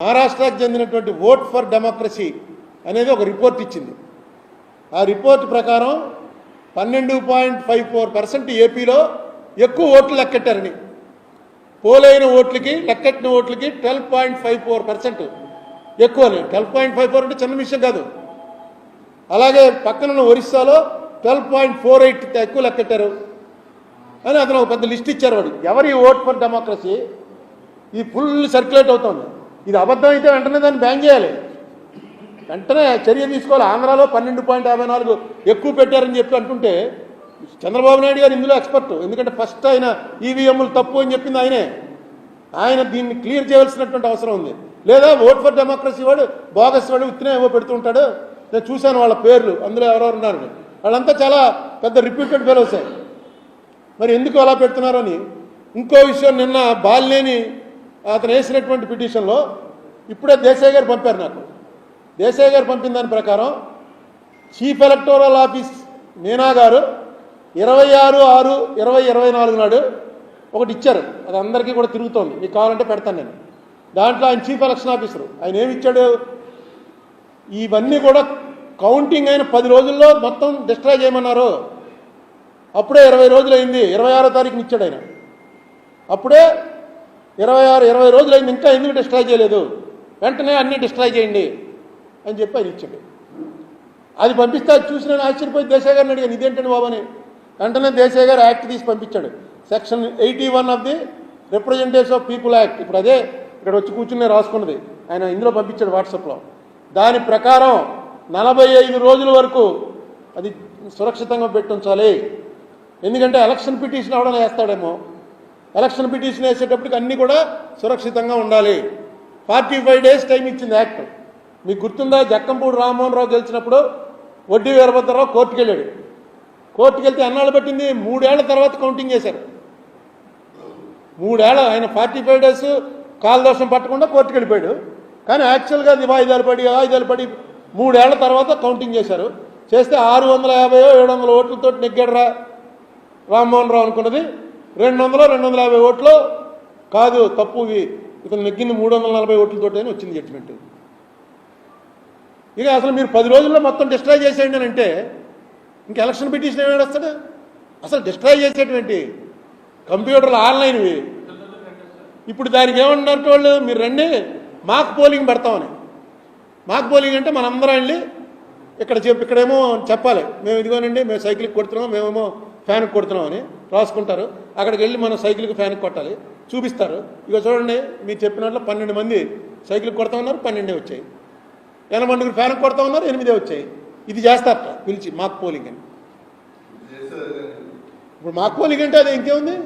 మహారాష్ట్రకు చెందినటువంటి vote for democracy అనేది ఒక రిపోర్ట్ ఇచ్చింది. ఆ రిపోర్ట్ ప్రకారం 12.54% ఏపీలో ఎక్కువ ఓట్లు లెక్కెట్టారని, పోలైన ఓట్లకి లెక్కెట్టిన ఓట్లకి 12.54% ఎక్కువని. 12.54 అంటే చిన్న విషయం కాదు. అలాగే పక్కనున్న ఒరిస్సాలో 12.48 ఎక్కువ లెక్కెట్టారు అని అతను ఒక పెద్ద లిస్ట్ ఇచ్చారు. వాడు ఎవరి ఓట్ ఫర్ డెమోక్రసీ ఇది ఫుల్ సర్క్యులేట్ అవుతుంది. ఇది అబద్ధం అయితే వెంటనే దాన్ని బ్యాన్ చేయాలి, వెంటనే చర్య తీసుకోవాలి. ఆంధ్రాలో 12.54 ఎక్కువ పెట్టారని చెప్పి అంటుంటే చంద్రబాబు నాయుడు గారు ఇందులో ఎక్స్పర్ట్. ఎందుకంటే ఫస్ట్ ఆయన ఈవీఎంలు తప్పు అని చెప్పింది ఆయనే. ఆయన దీన్ని క్లియర్ చేయవలసినటువంటి అవసరం ఉంది. లేదా ఓట్ ఫర్ డెమోక్రసీ వాడు బోగస్ వాడు ఉత్తినే ఏవో పెడుతుంటాడు. నేను చూశాను వాళ్ళ పేర్లు, అందులో ఎవరెవరు ఉన్నారు, వాళ్ళంతా చాలా పెద్ద రిప్యూటెడ్ ఫెలోసే. మరి ఎందుకు అలా పెడుతున్నారో అని. ఇంకో విషయం, నిన్న బాలినేని అతను వేసినటువంటి పిటిషన్లో ఇప్పుడే దేశాయ్ గారు పంపారు నాకు. దేశాయ్ గారు పంపిన దాని ప్రకారం చీఫ్ ఎలక్టోరల్ ఆఫీస్ మీనా గారు 26/6/2024 నాడు ఒకటి ఇచ్చారు. అది అందరికీ కూడా తిరుగుతోంది, మీకు కావాలంటే పెడతాను నేను. దాంట్లో ఆయన చీఫ్ ఎలక్షన్ ఆఫీసరు ఆయన ఏమి ఇచ్చాడు, ఇవన్నీ కూడా కౌంటింగ్ అయిన 10 రోజుల్లో మొత్తం డిస్ట్రాయ్ చేయమన్నారు. అప్పుడే 20 రోజులు అయింది, 26వ తారీఖుని ఇచ్చాడు ఆయన. అప్పుడే 20 రోజులు అయింది, ఇంకా ఎందుకు డిస్ట్రాయ్ చేయలేదు, వెంటనే అన్నీ డిస్ట్రాయ్ చేయండి అని చెప్పి ఆయన ఇచ్చాడు. అది పంపిస్తే అది చూసి నేను ఆశ్చర్యపోయి దేశాయ్ గారిని అడిగాను, ఇదేంటండి బాబు అని. వెంటనే దేశాయ్ గారు యాక్ట్ తీసి పంపించాడు. Section 81 of the representatives of people act. ఇప్పుడు అదే ఇక్కడ వచ్చి కూర్చుని రాసుకున్నది ఆయన ఇందులో పంపించాడు వాట్సాప్లో. దాని ప్రకారం 45 రోజుల వరకు అది సురక్షితంగా పెట్టించాలి. ఎందుకంటే ఎలక్షన్ పిటిషన్ ఎవడన్నా వేస్తాడేమో, ఎలక్షన్ పిటిషన్ వేసేటప్పటికి అన్నీ కూడా సురక్షితంగా ఉండాలి. 45 డేస్ టైం ఇచ్చింది యాక్ట్. మీకు గుర్తుందా, జక్కంపూడి రామ్మోహన్ రావు గెలిచినప్పుడు వడ్డీ వీరభద్రరావు కోర్టుకు వెళ్ళాడు. కోర్టుకు వెళ్తే ఎన్నాళ్ళు పట్టింది, 3 ఏళ్ల తర్వాత కౌంటింగ్ చేశారు. 3 ఏళ్ళ ఆయన 45 డేస్ కాలదోషం పట్టకుండా కోర్టుకు వెళ్ళిపోయాడు. కానీ యాక్చువల్గా అది వాయిదాలు పడి 3 ఏళ్ల తర్వాత కౌంటింగ్ చేశారు. చేస్తే 650-700 ఓట్లతో నెగ్గాడురా రామ్మోహన్ రావు అనుకున్నది 200-250 ఓట్లు కాదు, తప్పు, ఇతను నెగ్గింది 340 ఓట్లతో అని వచ్చింది జడ్జిమెంట్. ఇక అసలు మీరు 10 రోజుల్లో మొత్తం డిస్ట్రాయ్ చేసేయండి అని అంటే ఇంక ఎలక్షన్ పిటిషన్ ఏమి వస్తాడు. అసలు డిస్ట్రాయ్ చేసేటువంటి కంప్యూటర్లు ఆన్లైన్వి. ఇప్పుడు దానికి ఏమన్నట్టు వాళ్ళు, మీరు రండి మాక్ పోలింగ్ పెడతామని. మాక్ పోలింగ్ అంటే మనందరం వెళ్ళి ఇక్కడేమో చెప్పాలి, మేము ఇదిగోనండి మేము సైకిల్కి కొడుతున్నాం, మేమేమో ఫ్యాన్కి కొడుతున్నాం అని రాసుకుంటారు. అక్కడికి వెళ్ళి మనం సైకిల్కి ఫ్యాన్కి కొట్టాలి, చూపిస్తారు. ఇక చూడండి మీరు చెప్పినట్లు 12 మంది సైకిల్కి కొడతా ఉన్నారు, 12 వచ్చాయి. 80 మందికి ఫ్యాన్కి కొడతా ఉన్నారు, 8 వచ్చాయి. ఇది చేస్తారట పిలిచి మాక్ పోలింగ్ అని. ఇప్పుడు మాక్ పోలింగ్ అంటే అది ఇంకేముంది,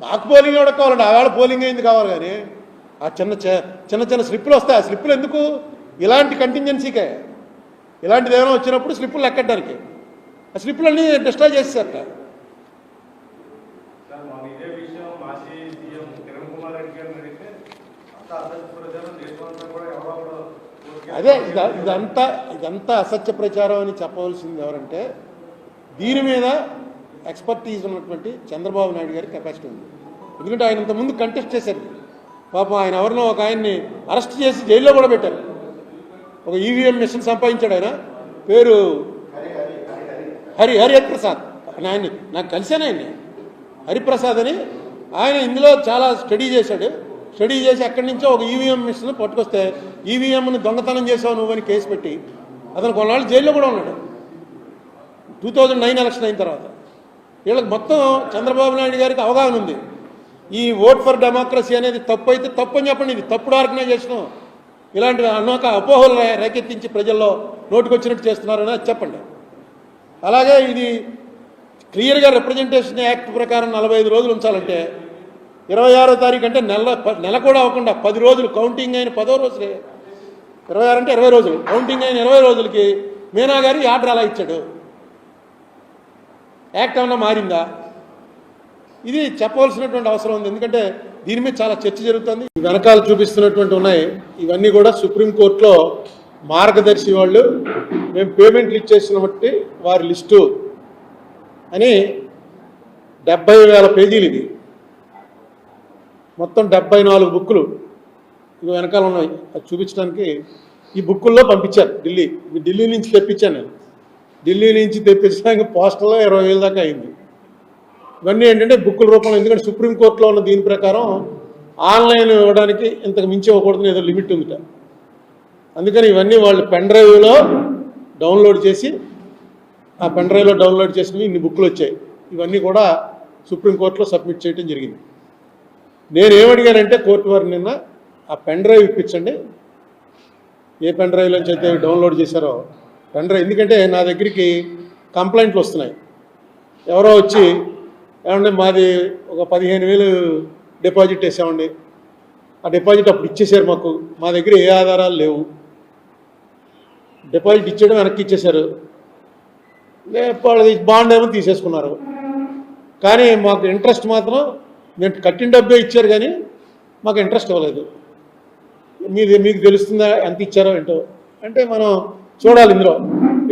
మాక్ పోలింగ్ ఎవరికి కావాలండి, ఆవేళ పోలింగ్ అయింది కావాలి. కానీ ఆ చిన్న స్లిప్పులు వస్తాయి. ఆ స్లిప్పులు ఎందుకు, ఇలాంటి కంటింజెన్సీకే, ఇలాంటిది ఏమైనా వచ్చినప్పుడు స్లిప్పులు లెక్కడానికి. ఆ స్లిప్పులన్నీ డిస్ట్రాయ్ చేసేసారట. అదే ఇదంతా అసత్య ప్రచారం అని చెప్పవలసింది ఎవరంటే, దీని మీద ఎక్స్పర్టీజ్ ఉన్నటువంటి చంద్రబాబు నాయుడు గారి కెపాసిటీ ఉంది. ఎందుకంటే ఆయన ఇంతకుముందు కంటెస్ట్ చేశారు. పాపం ఆయన ఎవరినో ఒక ఆయన్ని అరెస్ట్ చేసి జైల్లో కూడా పెట్టారు. ఒక ఈవీఎం మిషన్ సంపాదించాడు ఆయన, పేరు హరిప్రసాద్. ఆయన్ని నాకు కలిసాను, ఆయన్ని హరిప్రసాద్ అని. ఆయన ఇందులో చాలా స్టడీ చేశాడు. స్టడీ చేసి అక్కడి నుంచో ఒక ఈవీఎం మిషన్ పట్టుకొస్తే ఈవీఎంని దొంగతనం చేసావు నువ్వని కేసు పెట్టి అతను కొన్నాళ్ళు జైల్లో కూడా ఉన్నాడు 2009 ఎలక్షన్ అయిన తర్వాత. వీళ్ళకి మొత్తం చంద్రబాబు నాయుడు గారికి అవగాహన ఉంది. ఈ ఓట్ ఫర్ డెమోక్రసీ అనేది తప్పు అయితే తప్పు అని చెప్పండి, ఇది తప్పుడు ఆర్గనైజేషన్, ఇలాంటి అనేక అపోహలు రేకెత్తించి ప్రజల్లో నోటుకొచ్చినట్టు చేస్తున్నారని అది చెప్పండి. అలాగే ఇది క్లియర్గా రిప్రజెంటేషన్ యాక్ట్ ప్రకారం 45 రోజులు ఉంచాలంటే 26వ తారీఖు అంటే నెల కూడా అవ్వకుండా 10 రోజులు కౌంటింగ్ అయిన 10వ రోజులే. 26 అంటే 20 రోజులు, కౌంటింగ్ అయిన 20 రోజులకి మీనా గారి ఆర్డర్ అలా ఇచ్చాడు. యాక్ట్ ఏమన్నా మారిందా, ఇది చెప్పవలసినటువంటి అవసరం ఉంది. ఎందుకంటే దీని మీద చాలా చర్చ జరుగుతుంది. వెనకాల చూపిస్తున్నటువంటి ఉన్నాయి, ఇవన్నీ కూడా సుప్రీంకోర్టులో మార్గదర్శి వాళ్ళు మేము పేమెంట్లు ఇచ్చేసిన బట్టి వారి లిస్టు అని 70,000 పేజీలు. ఇది మొత్తం 74 బుక్కులు. ఇవి వెనకాల ఉన్నాయి, అది చూపించడానికి ఈ బుక్కుల్లో పంపించారు ఢిల్లీ నుంచి తెప్పించాను నేను. ఢిల్లీ నుంచి తెప్పించడానికి పోస్టల్లో 20,000 దాకా అయింది. ఇవన్నీ ఏంటంటే బుక్కుల రూపంలో, ఎందుకంటే సుప్రీంకోర్టులో ఉన్న దీని ప్రకారం ఆన్లైన్ ఇవ్వడానికి ఇంతకు మించి ఇవ్వకూడదని ఏదో లిమిట్ ఉందిట. అందుకని ఇవన్నీ వాళ్ళు పెన్ డ్రైవ్లో డౌన్లోడ్ చేసి, ఆ పెన్ డ్రైవ్లో డౌన్లోడ్ చేసినవి ఇన్ని బుక్కులు వచ్చాయి. ఇవన్నీ కూడా సుప్రీంకోర్టులో సబ్మిట్ చేయడం జరిగింది. నేనేమడిగానంటే కోర్టు వారు నిన్న ఆ పెన్ డ్రైవ్ ఇప్పించండి, ఏ పెన్ డ్రైవ్లో నుంచి అయితే డౌన్లోడ్ చేశారో పెన్ డ్రైవ్. ఎందుకంటే నా దగ్గరికి కంప్లైంట్లు వస్తున్నాయి. ఎవరో వచ్చి ఏమంటే మాది ఒక 15,000 డిపాజిట్ వేసామండి, ఆ డిపాజిట్ అప్పుడు ఇచ్చేసారు మాకు, మా దగ్గర ఏ ఆధారాలు లేవు, డిపాజిట్ ఇచ్చేయడం వెనక్కి ఇచ్చేశారు, వాళ్ళది బాండ్ ఏమో తీసేసుకున్నారు, కానీ మాకు ఇంట్రెస్ట్ మాత్రం మేము కట్టిన డబ్బే ఇచ్చారు కానీ మాకు ఇంట్రెస్ట్ ఇవ్వలేదు, మీకు తెలుస్తుందా ఎంత ఇచ్చారో ఏంటో అంటే మనం చూడాలి. ఇందులో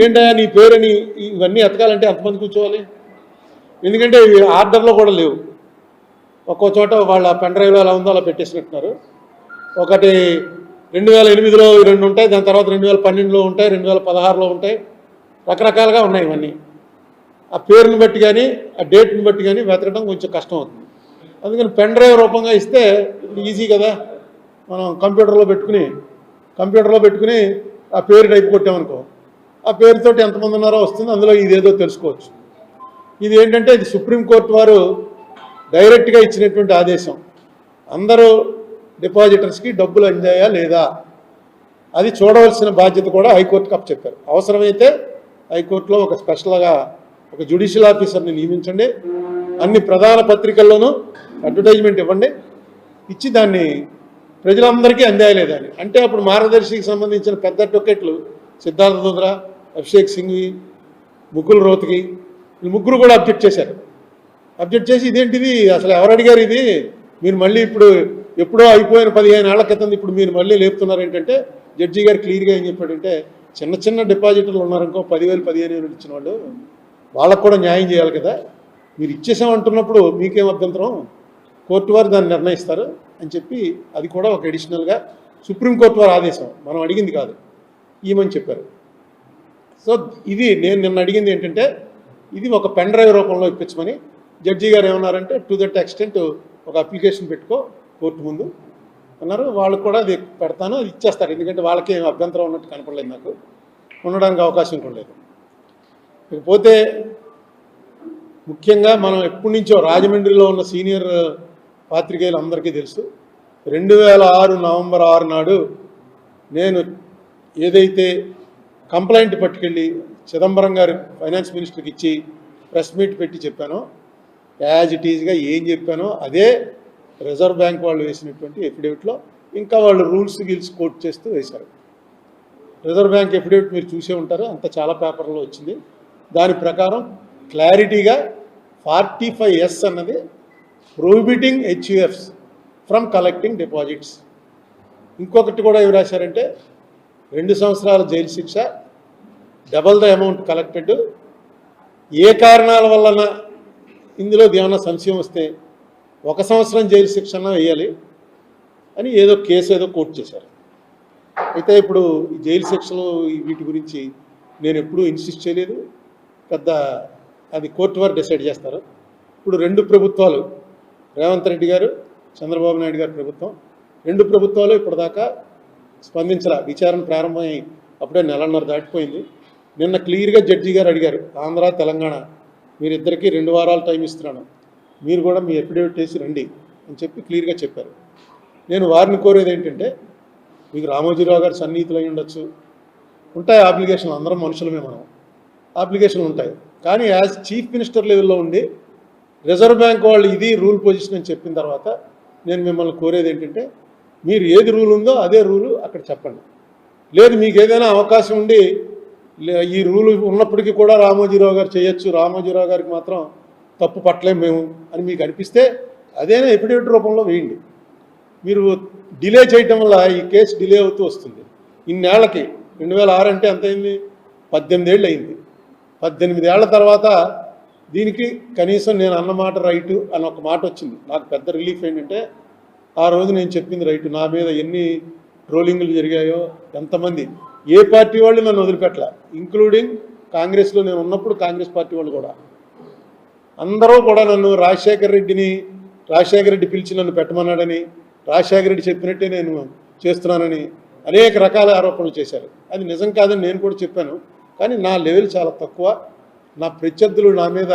ఏంటంటే నీ పేరుని ఇవన్నీ ఎతకాలంటే ఎంతమంది కూర్చోవాలి, ఎందుకంటే ఇవి ఆర్డర్లో కూడా లేవు. ఒక్కో చోట వాళ్ళ పెన్ డ్రైవ్లో ఎలా ఉందో అలా పెట్టేసినట్టున్నారు. ఒకటి 2008లో 2 ఉంటాయి, దాని తర్వాత 2012లో ఉంటాయి, 2016లో ఉంటాయి, రకరకాలుగా ఉన్నాయి ఇవన్నీ. ఆ పేరుని బట్టి కానీ ఆ డేట్ని బట్టి కానీ వెతకడం కొంచెం కష్టం అవుతుంది. అందుకని పెన్ డ్రైవ్ రూపంగా ఇస్తే ఈజీ కదా, మనం కంప్యూటర్లో పెట్టుకుని ఆ పేరు టైప్ కొట్టామనుకో, ఆ పేరుతోటి ఎంతమంది ఉన్నారో వస్తుంది, అందులో ఇదేదో తెలుసుకోవచ్చు. ఇది ఏంటంటే ఇది సుప్రీంకోర్టు వారు డైరెక్ట్గా ఇచ్చినటువంటి ఆదేశం. అందరూ డిపాజిటర్స్కి డబ్బులు అందాయా లేదా అది చూడవలసిన బాధ్యత కూడా హైకోర్టుకి అప్పచెప్పారు. అవసరమైతే హైకోర్టులో ఒక స్పెషల్గా ఒక జ్యుడిషియల్ ఆఫీసర్ని నియమించండి, అన్ని ప్రధాన పత్రికల్లోనూ అడ్వర్టైజ్మెంట్ ఇవ్వండి, ఇచ్చి దాన్ని ప్రజలందరికీ అందాయా లేదా అని. అంటే అప్పుడు మార్గదర్శికి సంబంధించిన పెద్ద అడ్వకేట్లు సిద్ధార్థ దుద్రా, అభిషేక్ సింఘ్వి, ముకుల్ రోహ్తగి, వీళ్ళు ముగ్గురు కూడా అబ్జెక్ట్ చేశారు. అబ్జెక్ట్ చేసి ఇదేంటిది అసలు ఎవరు అడిగారు, ఇది మీరు మళ్ళీ ఇప్పుడు ఎప్పుడో అయిపోయిన 15 ఏళ్ల క్రితం ఇప్పుడు మీరు మళ్ళీ లేపుతున్నారు ఏంటంటే, జడ్జి గారు క్లియర్గా ఏం చెప్పాడంటే, చిన్న డిపాజిటర్లు ఉన్నారనుకో 10,000 15,000 ఇచ్చిన వాళ్ళు, వాళ్ళకు కూడా న్యాయం చేయాలి కదా, మీరు ఇచ్చేసామంటున్నప్పుడు మీకేం అభ్యంతరం, కోర్టు వారు దాన్ని నిర్ణయిస్తారు అని చెప్పి అది కూడా ఒక అడిషనల్గా సుప్రీంకోర్టు వారి ఆదేశం, మనం అడిగింది కాదు, ఈమని చెప్పారు. సో ఇది నేను నిన్న అడిగింది ఏంటంటే, ఇది ఒక పెన్ డ్రైవ్ రూపంలో ఇప్పించమని. జడ్జి గారు ఏమన్నారంటే టు దట్ ఎక్స్టెంట్ ఒక అప్లికేషన్ పెట్టుకో కోర్టు ముందు అన్నారు. వాళ్ళు కూడా అది పెడతాను, అది ఇచ్చేస్తారు, ఎందుకంటే వాళ్ళకి ఏం అభ్యంతరం ఉన్నట్టు కనపడలేదు, నాకు ఉండడానికి అవకాశం కూడా లేదు. ఇకపోతే ముఖ్యంగా మనం ఎప్పటి నుంచో రాజమండ్రిలో ఉన్న సీనియర్ పాత్రికేయులు అందరికీ తెలుసు, 2006 నవంబర్ 6 నాడు నేను ఏదైతే కంప్లైంట్ పట్టుకెళ్ళి చిదంబరం గారు ఫైనాన్స్ మినిస్టర్కి ఇచ్చి ప్రెస్ మీట్ పెట్టి చెప్పానో, యాజ్ ఇట్ ఈజ్గా ఏం చెప్పానో అదే రిజర్వ్ బ్యాంక్ వాళ్ళు వేసినటువంటి ఎఫిడేవిట్లో ఇంకా వాళ్ళు రూల్స్ కోట్ చేస్తూ వేశారు. రిజర్వ్ బ్యాంక్ ఎఫిడేవిట్ మీరు చూసే ఉంటారు, అంత చాలా పేపర్లో వచ్చింది. దాని ప్రకారం క్లారిటీగా 45S అన్నది prohibiting HUFs from collecting deposits. ఇంకొకటి కూడా ఏమి రాశారంటే 2 సంవత్సరాల జైలు శిక్ష, డబల్ ద అమౌంట్ కలెక్టెడ్, ఏ కారణాల వలన ఇందులో ఏమైనా సంశయం వస్తే 1 సంవత్సరం జైలు శిక్షణ వేయాలి అని ఏదో కేసు ఏదో కోర్టు చేశారు. అయితే ఇప్పుడు ఈ జైలు శిక్షలు వీటి గురించి నేను ఎప్పుడూ ఇన్సిస్ట్ చేయలేదు, పెద్ద అది కోర్టు వారు డిసైడ్ చేస్తారు. ఇప్పుడు 2 ప్రభుత్వాలు, రేవంత్ రెడ్డి గారు, చంద్రబాబు నాయుడు గారి ప్రభుత్వం, 2 ప్రభుత్వాలు ఇప్పటిదాకా స్పందించాల. విచారణ ప్రారంభమై అప్పుడే 1.5 దాటిపోయింది. నిన్న క్లియర్గా జడ్జి గారు అడిగారు, ఆంధ్ర తెలంగాణ మీరిద్దరికీ 2 వారాలు టైం ఇస్తున్నాను, మీరు కూడా మీ ఎఫిడేవిట్ వేసి రండి అని చెప్పి క్లియర్గా చెప్పారు. నేను వారిని కోరేది ఏంటంటే, మీకు రామోజీరావు గారు సన్నిహితులు అయి ఉండొచ్చు, ఉంటాయి అప్లికేషన్లు, అందరం మనుషులమే, మనం అప్లికేషన్లు ఉంటాయి. కానీ యాజ్ చీఫ్ మినిస్టర్ లెవెల్లో ఉండి రిజర్వ్ బ్యాంక్ వాళ్ళు ఇది రూల్ పొజిషన్ అని చెప్పిన తర్వాత నేను మిమ్మల్ని కోరేది ఏంటంటే, మీరు ఏది రూల్ ఉందో అదే రూలు అక్కడ చెప్పండి. లేదు మీకు ఏదైనా అవకాశం ఉండి ఈ రూలు ఉన్నప్పటికీ కూడా రామోజీరావు గారు చేయొచ్చు, రామోజీరావు గారికి మాత్రం తప్పు పట్టలేం మేము అని మీకు అనిపిస్తే అదేనా ఎఫిడేవిట్ రూపంలో వేయండి. మీరు డిలే చేయటం వల్ల ఈ కేసు డిలే అవుతూ వస్తుంది. ఇన్నేళ్లకి 2006 అంటే ఎంత అయింది, 18 ఏళ్ళు అయింది. 18 ఏళ్ల తర్వాత దీనికి కనీసం నేను అన్నమాట రైటు అని ఒక మాట వచ్చింది. నాకు పెద్ద రిలీఫ్ ఏంటంటే ఆ రోజు నేను చెప్పింది రైట్. నా మీద ఎన్ని ట్రోలింగ్లు జరిగాయో, ఎంతమంది ఏ పార్టీ వాళ్ళు నన్ను వదిలిపెట్టలే, ఇంక్లూడింగ్ కాంగ్రెస్లో నేను ఉన్నప్పుడు కాంగ్రెస్ పార్టీ వాళ్ళు కూడా అందరూ కూడా నన్ను రాజశేఖర రెడ్డి పిలిచి నన్ను పెట్టమన్నాడని, రాజశేఖర రెడ్డి చెప్పినట్టే నేను చేస్తున్నానని అనేక రకాల ఆరోపణలు చేశారు. అది నిజం కాదని నేను కూడా చెప్పాను. కానీ నా లెవెల్ చాలా తక్కువ, నా ప్రత్యర్థులు నా మీద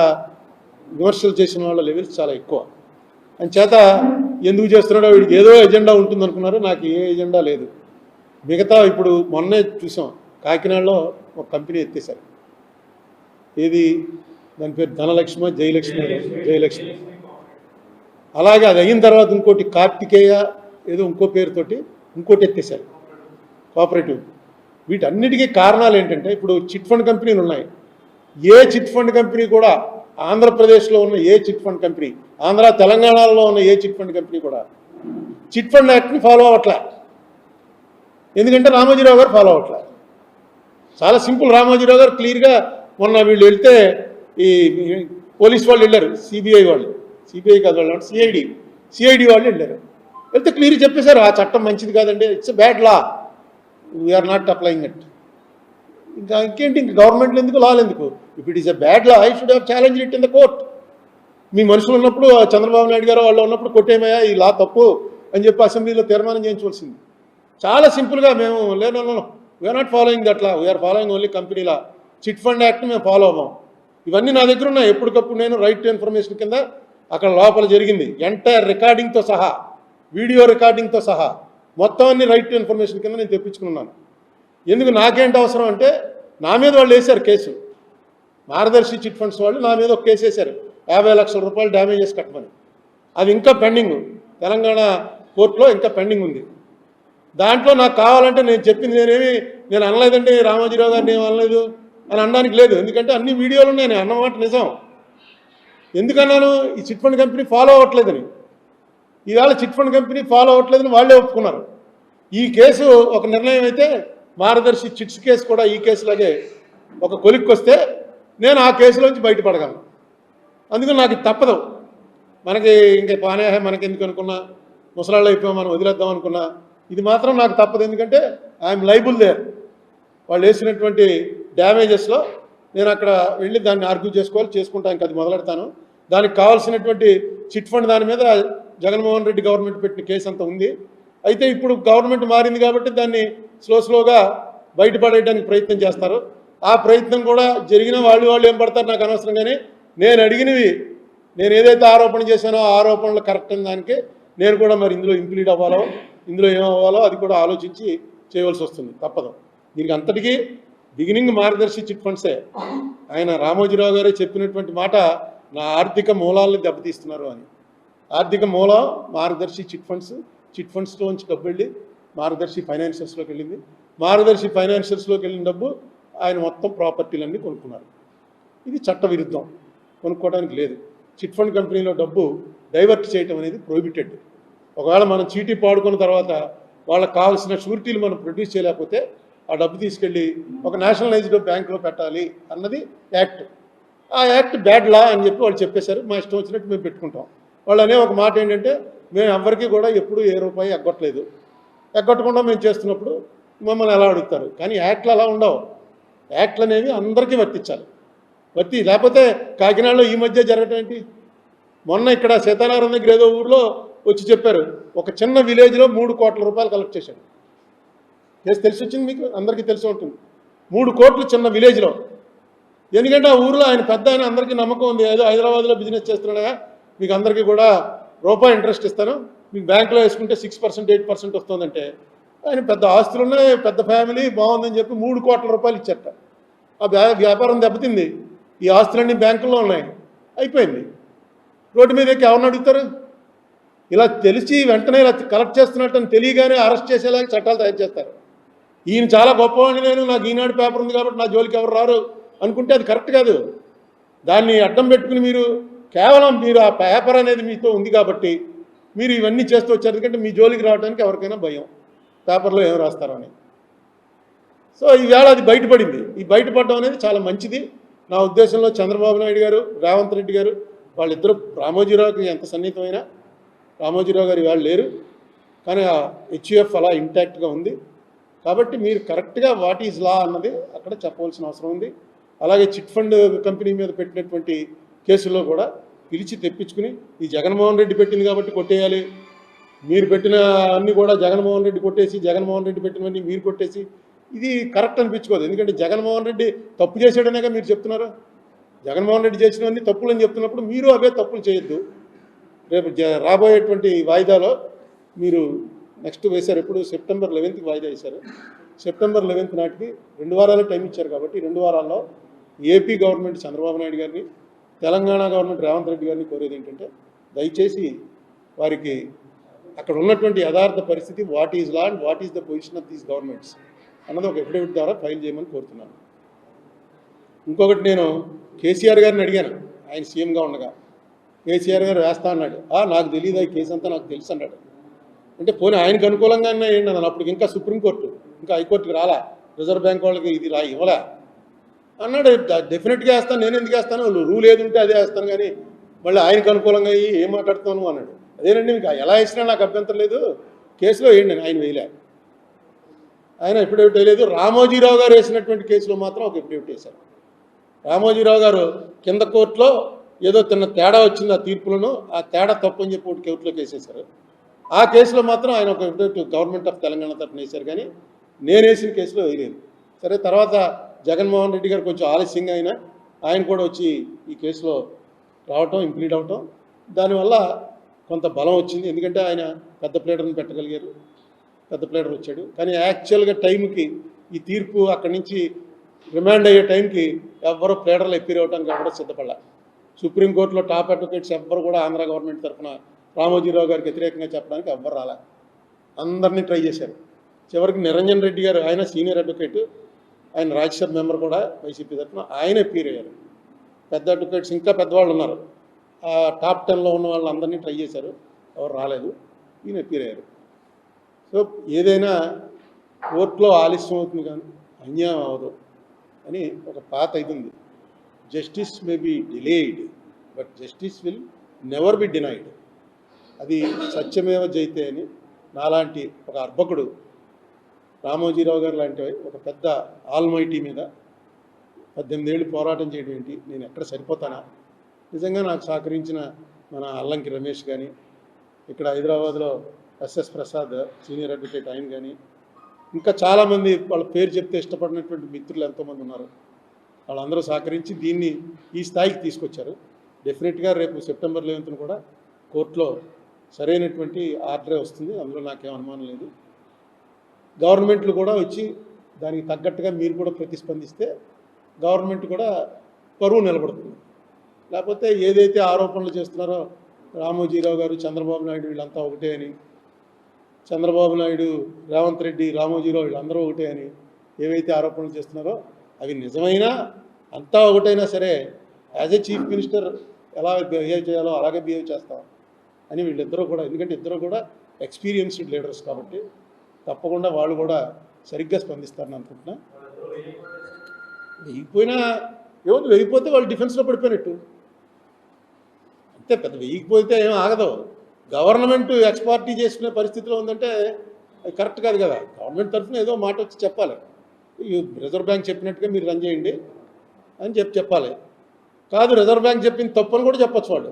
విమర్శలు చేసిన వాళ్ళ లెవెల్స్ చాలా ఎక్కువ. అంచేత ఎందుకు చేస్తున్నాడో వీడికి ఏదో ఎజెండా ఉంటుందనుకున్నారు. నాకు ఏ ఎజెండా లేదు. మిగతా ఇప్పుడు మొన్నే చూసాం, కాకినాడలో ఒక కంపెనీ ఎత్తేసారు. ఏది దాని పేరు ధనలక్ష్మి, జయలక్ష్మి. అలాగే అది అయిన తర్వాత ఇంకోటి కార్తికేయ ఏదో ఇంకో పేరుతోటి ఇంకోటి ఎత్తేసారు, కోఆపరేటివ్. వీటన్నిటికీ కారణాలు ఏంటంటే, ఇప్పుడు చిట్ ఫండ్ కంపెనీలు ఉన్నాయి. ఏ చిట్ ఫండ్ కంపెనీ కూడా ఆంధ్రప్రదేశ్లో ఉన్న ఏ చిట్ ఫండ్ కంపెనీ, తెలంగాణలో ఉన్న ఏ చిట్ ఫండ్ కంపెనీ కూడా చిట్ ఫండ్ యాక్ట్ని ఫాలో అవ్వట్లే. ఎందుకంటే రామోజీరావు గారు ఫాలో అవ్వట్లే. చాలా సింపుల్. రామోజీరావు గారు క్లియర్గా మొన్న వీళ్ళు వెళ్తే, ఈ పోలీస్ వాళ్ళు వెళ్ళారు, సిబిఐ కాదు వాళ్ళు, సిఐడి వాళ్ళు వెళ్ళారు. వెళ్తే క్లియర్గా చెప్పేశారు, ఆ చట్టం మంచిది కాదండి, it's a bad law, we are not applying it. ఇంకేంటి, ఇంక గవర్నమెంట్లో ఎందుకు, లాలు ఎందుకు? If it is a bad law, I should have challenge it in the court. మీ మనుషులు ఉన్నప్పుడు, చంద్రబాబు నాయుడు గారు వాళ్ళు ఉన్నప్పుడు కొట్టేమయ్యా ఈ లా తప్పు అని చెప్పి అసెంబ్లీలో తీర్మానం చేయించవలసింది. చాలా సింపుల్గా మేము లేను, we're not following that law, we're following only company law. Chit fund act మేము ఫాలో అవ్వం. ఇవన్నీ నా దగ్గర ఉన్నాయి. ఎప్పటికప్పుడు నేను రైట్ టు ఇన్ఫర్మేషన్ కింద అక్కడ లోపల జరిగింది ఎంటైర్ రికార్డింగ్తో సహా, వీడియో రికార్డింగ్తో సహా మొత్తం అన్ని రైట్ టు ఇన్ఫర్మేషన్ కింద నేను తెప్పించుకున్నాను. ఎందుకు, నాకేంటి అవసరం అంటే, నా మీద వాళ్ళు వేశారు కేసు, మార్గదర్శి చిట్ ఫండ్స్ వాళ్ళు నా మీద ఒక కేసు వేశారు, 50 లక్షల రూపాయలు డ్యామేజెస్ కట్టమని. అది ఇంకా పెండింగ్, తెలంగాణ కోర్టులో ఇంకా పెండింగ్ ఉంది. దాంట్లో నాకు కావాలంటే నేను చెప్పింది నేను అనలేదండి, రామోజీరావు గారిని ఏం అనలేదు అని అనడానికి లేదు. ఎందుకంటే అన్ని వీడియోలు ఉన్నాయి, నేను అన్నమాట నిజం. ఎందుకన్నాను, ఈ చిట్ ఫండ్ కంపెనీ ఫాలో అవ్వట్లేదని. ఈవేళ చిట్ ఫండ్ కంపెనీ ఫాలో అవ్వట్లేదని వాళ్ళే ఒప్పుకున్నారు. ఈ కేసు ఒక నిర్ణయం అయితే, మార్గదర్శి చిట్స్ కేసు కూడా ఈ కేసులాగే ఒక కొలిక్కి వస్తే నేను ఆ కేసులోంచి బయటపడగలను. అందుకని నాకు తప్పదు. మనకి ఇంకే పానే మనకి ఎందుకు అనుకున్నా, ముసలాళ్ళు అయిపోయాం, మనం వదిలేద్దాం అనుకున్నా, ఇది మాత్రం నాకు తప్పదు. ఎందుకంటే ఐఎమ్ లైబుల్ దేర్. వాళ్ళు వేసినటువంటి డ్యామేజెస్లో నేను అక్కడ వెళ్ళి దాన్ని ఆర్గ్యూ చేసుకుంటా, ఇంకా అది మొదలెడతాను. దానికి కావాల్సినటువంటి చిట్ ఫండ్ దాని మీద జగన్మోహన్ రెడ్డి గవర్నమెంట్ పెట్టిన కేసు అంతా ఉంది. అయితే ఇప్పుడు గవర్నమెంట్ మారింది కాబట్టి దాన్ని స్లోగా బయటపడేయడానికి ప్రయత్నం చేస్తారు. ఆ ప్రయత్నం కూడా జరిగిన వాళ్ళు ఏం పడతారు నాకు అనవసరం. కానీ నేను అడిగినవి, నేను ఏదైతే ఆరోపణ చేశానో ఆ ఆరోపణలు కరెక్ట్ అయిన దానికి నేను కూడా మరి ఇందులో ఇంప్లీడ్ అవ్వాలో, ఇందులో ఏమవ్వాలో అది కూడా ఆలోచించి చేయవలసి వస్తుంది, తప్పదు. దీనికి అంతటికీ బిగినింగ్ మార్గదర్శి చిట్ ఫండ్సే. ఆయన రామోజీరావు గారే చెప్పినటువంటి మాట, నా ఆర్థిక మూలాలను దెబ్బతీస్తున్నారు అని. ఆర్థిక మూలం మార్గదర్శి చిట్ ఫండ్స్లోంచి డబ్బు వెళ్ళి మార్గదర్శి ఫైనాన్షియల్స్లోకి వెళ్ళింది. మార్గదర్శి ఫైనాన్షియల్స్లోకి వెళ్ళిన డబ్బు ఆయన మొత్తం ప్రాపర్టీలన్నీ కొనుక్కున్నారు. ఇది చట్టవిరుద్ధం, కొనుక్కోవడానికి లేదు. చిట్ ఫండ్ కంపెనీలో డబ్బు డైవర్ట్ చేయటం అనేది ప్రొహిబిటెడ్. ఒకవేళ మనం చీటీ పాడుకున్న తర్వాత వాళ్ళకి కావాల్సిన షూరిటీలు మనం ప్రొడ్యూస్ చేయలేకపోతే ఆ డబ్బు తీసుకెళ్ళి ఒక నేషనలైజ్డ్ బ్యాంకులో పెట్టాలి అన్నది యాక్ట్. ఆ యాక్ట్ బ్యాడ్ లా అని చెప్పి వాళ్ళు చెప్పేశారు. మా ఇష్టం వచ్చినట్టు మేము పెట్టుకుంటాం. వాళ్ళు అనే ఒక మాట ఏంటంటే, మేము ఎవరికి కూడా ఎప్పుడు ఏ రూపాయి ఎగ్గొట్టలేదు, ఎగ్గొట్టకుండా మేము చేస్తున్నప్పుడు మమ్మల్ని ఎలా అడుగుతారు. కానీ యాక్ట్లు అలా ఉండవు. యాక్ట్లు అనేవి అందరికీ వర్తించాలి. లేకపోతే కాకినాడలో ఈ మధ్య జరగటం ఏంటి, మొన్న ఇక్కడ సీతానగరం దగ్గర ఏదో ఊళ్ళో వచ్చి చెప్పారు, ఒక చిన్న విలేజ్లో 3 కోట్ల రూపాయలు కలెక్ట్ చేశాడు. తెలిసి వచ్చింది మీకు, అందరికీ తెలిసి ఉంటుంది. 3 కోట్లు చిన్న విలేజ్లో. ఎందుకంటే ఆ ఊరిలో ఆయన పెద్ద, ఆయన అందరికీ నమ్మకం ఉంది, ఏదో హైదరాబాద్లో బిజినెస్ చేస్తున్నాడుగా, మీకు అందరికీ కూడా రూపాయి ఇంట్రెస్ట్ ఇస్తాను, మీకు బ్యాంకులో వేసుకుంటే 6%, 8% వస్తుందంటే, ఆయన పెద్ద ఆస్తులు ఉన్నాయి, పెద్ద ఫ్యామిలీ, బాగుందని చెప్పి 3 కోట్ల రూపాయలు ఇచ్చారట. ఆ వ్యాపారం దెబ్బతింది. ఈ ఆస్తులన్నీ బ్యాంకుల్లో ఉన్నాయి, అయిపోయింది. రోడ్డు మీద ఎక్కి ఎవరిని అడుగుతారు? ఇలా తెలిసి వెంటనే ఇలా కలెక్ట్ చేస్తున్నట్టు అని తెలియగానే అరెస్ట్ చేసేలాగా చట్టాలు తయారు చేస్తారు. ఈయన చాలా గొప్పవాడిని, నేను నాకు ఈనాడు పేపర్ ఉంది కాబట్టి నా జోలికి ఎవరు రారు అనుకుంటే అది కరెక్ట్ కాదు. దాన్ని అడ్డం పెట్టుకుని మీరు కేవలం ఆ పేపర్ అనేది మీతో ఉంది కాబట్టి మీరు ఇవన్నీ చేస్తూ వచ్చారు. ఎందుకంటే మీ జోలికి రావడానికి ఎవరికైనా భయం, పేపర్లో ఏం రాస్తారో అని. సో ఈవేళ అది బయటపడింది. ఈ బయటపడడం అనేది చాలా మంచిది నా ఉద్దేశంలో. చంద్రబాబు నాయుడు గారు, రేవంత్ రెడ్డి గారు, వాళ్ళిద్దరూ రామోజీరావుకి ఎంత సన్నిహితమైనా, రామోజీరావు గారు ఇవాళ లేరు. కానీ ఆ హెచ్యుఎఫ్ అలా ఇంటాక్ట్గా ఉంది. కాబట్టి మీరు కరెక్ట్గా వాట్ ఈజ్ లా అన్నది అక్కడ చెప్పవలసిన అవసరం ఉంది. అలాగే చిట్ ఫండ్ కంపెనీ మీద పెట్టినటువంటి కేసుల్లో కూడా పిలిచి తెప్పించుకుని ఈ జగన్మోహన్ రెడ్డి పెట్టింది కాబట్టి కొట్టేయాలి, మీరు పెట్టిన అన్నీ కూడా జగన్మోహన్ రెడ్డి కొట్టేసి, జగన్మోహన్ రెడ్డి పెట్టినవన్నీ మీరు కొట్టేసి, ఇది కరెక్ట్ అనిపించుకోదు. ఎందుకంటే జగన్మోహన్ రెడ్డి తప్పు చేశాడనేగా మీరు చెప్తున్నారు. జగన్మోహన్ రెడ్డి చేసినవన్నీ తప్పులు అని చెప్తున్నప్పుడు మీరు అవే తప్పులు చేయొద్దు. రేపు రాబోయేటువంటి వాయిదాలో మీరు నెక్స్ట్ వేశారు, ఎప్పుడు సెప్టెంబర్ 11కి వాయిదా వేశారు. సెప్టెంబర్ 11 నాటికి 2 వారాలే టైం ఇచ్చారు. కాబట్టి 2 వారాల్లో ఏపీ గవర్నమెంట్ చంద్రబాబు నాయుడు గారిని, తెలంగాణ గవర్నమెంట్ రేవంత్ రెడ్డి గారిని కోరేది ఏంటంటే దయచేసి వారికి అక్కడ ఉన్నటువంటి యథార్థ పరిస్థితి, what is law and what is the position of these governments అన్నది ఒక అఫిడవిట్ ద్వారా ఫైల్ చేయమని కోరుతున్నాను. ఇంకొకటి, నేను కేసీఆర్ గారిని అడిగాను, ఆయన సీఎంగా ఉండగా. కేసీఆర్ గారు వేస్తా అన్నాడు. నాకు తెలియదు, ఈ కేసు అంతా నాకు తెలుసు అన్నాడు. అంటే పోనీ ఆయనకు అనుకూలంగానే ఏంటి అన్నాను. అప్పుడు ఇంకా సుప్రీంకోర్టు, ఇంకా హైకోర్టుకి రాలా, రిజర్వ్ బ్యాంక్ వాళ్ళకి ఇది ఇవ్వలే అన్నాడు. డెఫినెట్గా వేస్తాను, నేను ఎందుకు వేస్తాను, రూల్ ఏది ఉంటే అదే వేస్తాను, కానీ మళ్ళీ ఆయనకు అనుకూలంగా ఏం మాట్లాడుతాను అన్నాడు. అదేనండి, మీకు ఎలా వేసినా నాకు అభ్యంతరం లేదు, కేసులో వేయండి. ఆయన వేయలే, ఆయన ఎఫిడవిట్ వేయలేదు. రామోజీరావు గారు వేసినటువంటి కేసులో మాత్రం ఒక ఎఫిడవిట్ వేశారు. రామోజీరావు గారు కింద కోర్టులో ఏదో తేడా వచ్చింది ఆ తీర్పులను, ఆ తేడా తప్పు అని చెప్పి ఒకటి కోర్టులోకి వేసేశారు. ఆ కేసులో మాత్రం ఆయన ఒక ఎఫిడవిట్ గవర్నమెంట్ ఆఫ్ తెలంగాణ తరఫున వేశారు, కానీ నేను వేసిన కేసులో వేయలేదు. సరే, తర్వాత జగన్మోహన్ రెడ్డి గారు కొంచెం ఆలస్యంగా అయినా ఆయన కూడా వచ్చి ఈ కేసులో రావటం, ఇంప్లీడ్ అవటం, దానివల్ల కొంత బలం వచ్చింది. ఎందుకంటే ఆయన పెద్ద ప్లేడర్ని పెట్టగలిగారు, పెద్ద ప్లేడర్ వచ్చాడు. కానీ యాక్చువల్గా టైంకి ఈ తీర్పు అక్కడి నుంచి రిమాండ్ అయ్యే టైంకి ఎవ్వరూ ప్లేడర్లు ఎప్పిర్ అవడానికి కూడా సిద్ధపడాల. సుప్రీంకోర్టులో టాప్ అడ్వకేట్స్ ఎవ్వరు కూడా ఆంధ్ర గవర్నమెంట్ తరఫున రామోజీరావు గారికి వ్యతిరేకంగా చెప్పడానికి ఎవ్వరు రాలే, అందరినీ ట్రై చేశారు. చివరికి నిరంజన్ రెడ్డి గారు, ఆయన సీనియర్ అడ్వకేట్, ఆయన రాజ్యసభ మెంబర్ కూడా వైసీపీ తరఫున, ఆయన ఎప్పీర్ అయ్యారు. పెద్ద అడ్వకేట్స్ ఇంకా పెద్దవాళ్ళు ఉన్నారు, ఆ టాప్ 10లో ఉన్న వాళ్ళందరినీ ట్రై చేశారు, ఎవరు రాలేదు, ఈయన ఎప్పీర్ అయ్యారు. సో ఏదైనా కోర్టులో ఆలస్యం అవుతుంది కానీ అన్యాయం అవ్వదు అని ఒక పాత ఇది ఉంది. Justice may be delayed but justice will never be denied. అది సత్యమేవ జైతే అని నాలాంటి ఒక అర్భకుడు రామోజీరావు గారు లాంటి ఒక పెద్ద ఆల్మైటీ మీద 18 ఏళ్ళు పోరాటం చేయడం ఏంటి, నేను ఎక్కడ సరిపోతానా? నిజంగా నాకు సహకరించిన మన అల్లంకి రమేష్ కానీ, ఇక్కడ హైదరాబాద్లో ఎస్ఎస్ ప్రసాద్ సీనియర్ అడ్వకేట్ ఆయన కానీ, ఇంకా చాలామంది వాళ్ళ పేరు చెప్తే ఇష్టపడినటువంటి మిత్రులు ఎంతోమంది ఉన్నారు. వాళ్ళందరూ సహకరించి దీన్ని ఈ స్థాయికి తీసుకొచ్చారు. డెఫినెట్గా రేపు సెప్టెంబర్ 11 కూడా కోర్టులో సరైనటువంటి ఆర్డరే వస్తుంది, అందులో నాకేం అనుమానం లేదు. గవర్నమెంట్లు కూడా వచ్చి దానికి తగ్గట్టుగా మీరు కూడా ప్రతిస్పందిస్తే గవర్నమెంట్ కూడా పరువు నిలబడుతుంది. లేకపోతే ఏదైతే ఆరోపణలు చేస్తున్నారో రామోజీరావు గారు, చంద్రబాబు నాయుడు వీళ్ళంతా ఒకటే అని, చంద్రబాబు నాయుడు, రేవంత్ రెడ్డి, రామోజీరావు వీళ్ళందరూ ఒకటే అని ఏవైతే ఆరోపణలు చేస్తున్నారో అవి నిజమైనా అంతా ఒకటైనా సరే యాజ్ ఏ చీఫ్ మినిస్టర్ ఎలా బిహేవ్ చేయాలో అలాగే బిహేవ్ చేస్తాం అని వీళ్ళిద్దరూ కూడా, ఎందుకంటే ఇద్దరు కూడా ఎక్స్పీరియన్స్డ్ లీడర్స్ కాబట్టి తప్పకుండా వాళ్ళు కూడా సరిగ్గా స్పందిస్తారని అనుకుంటున్నా. వేయకపోయినా ఏమవుతుంది, వేయకపోతే వాళ్ళు డిఫెన్స్లో పడిపోయినట్టు అంతే. పెద్ద వేయకపోతే ఏం ఆగదు. గవర్నమెంట్ ఎక్స్పార్టీ చేసుకునే పరిస్థితిలో ఉందంటే అది కరెక్ట్ కాదు కదా. గవర్నమెంట్ తరఫున ఏదో మాట వచ్చి చెప్పాలి, రిజర్వ్ బ్యాంక్ చెప్పినట్టుగా మీరు రన్ చేయండి అని చెప్పాలి. కాదు, రిజర్వ్ బ్యాంక్ చెప్పింది తప్పని కూడా చెప్పచ్చు వాళ్ళు.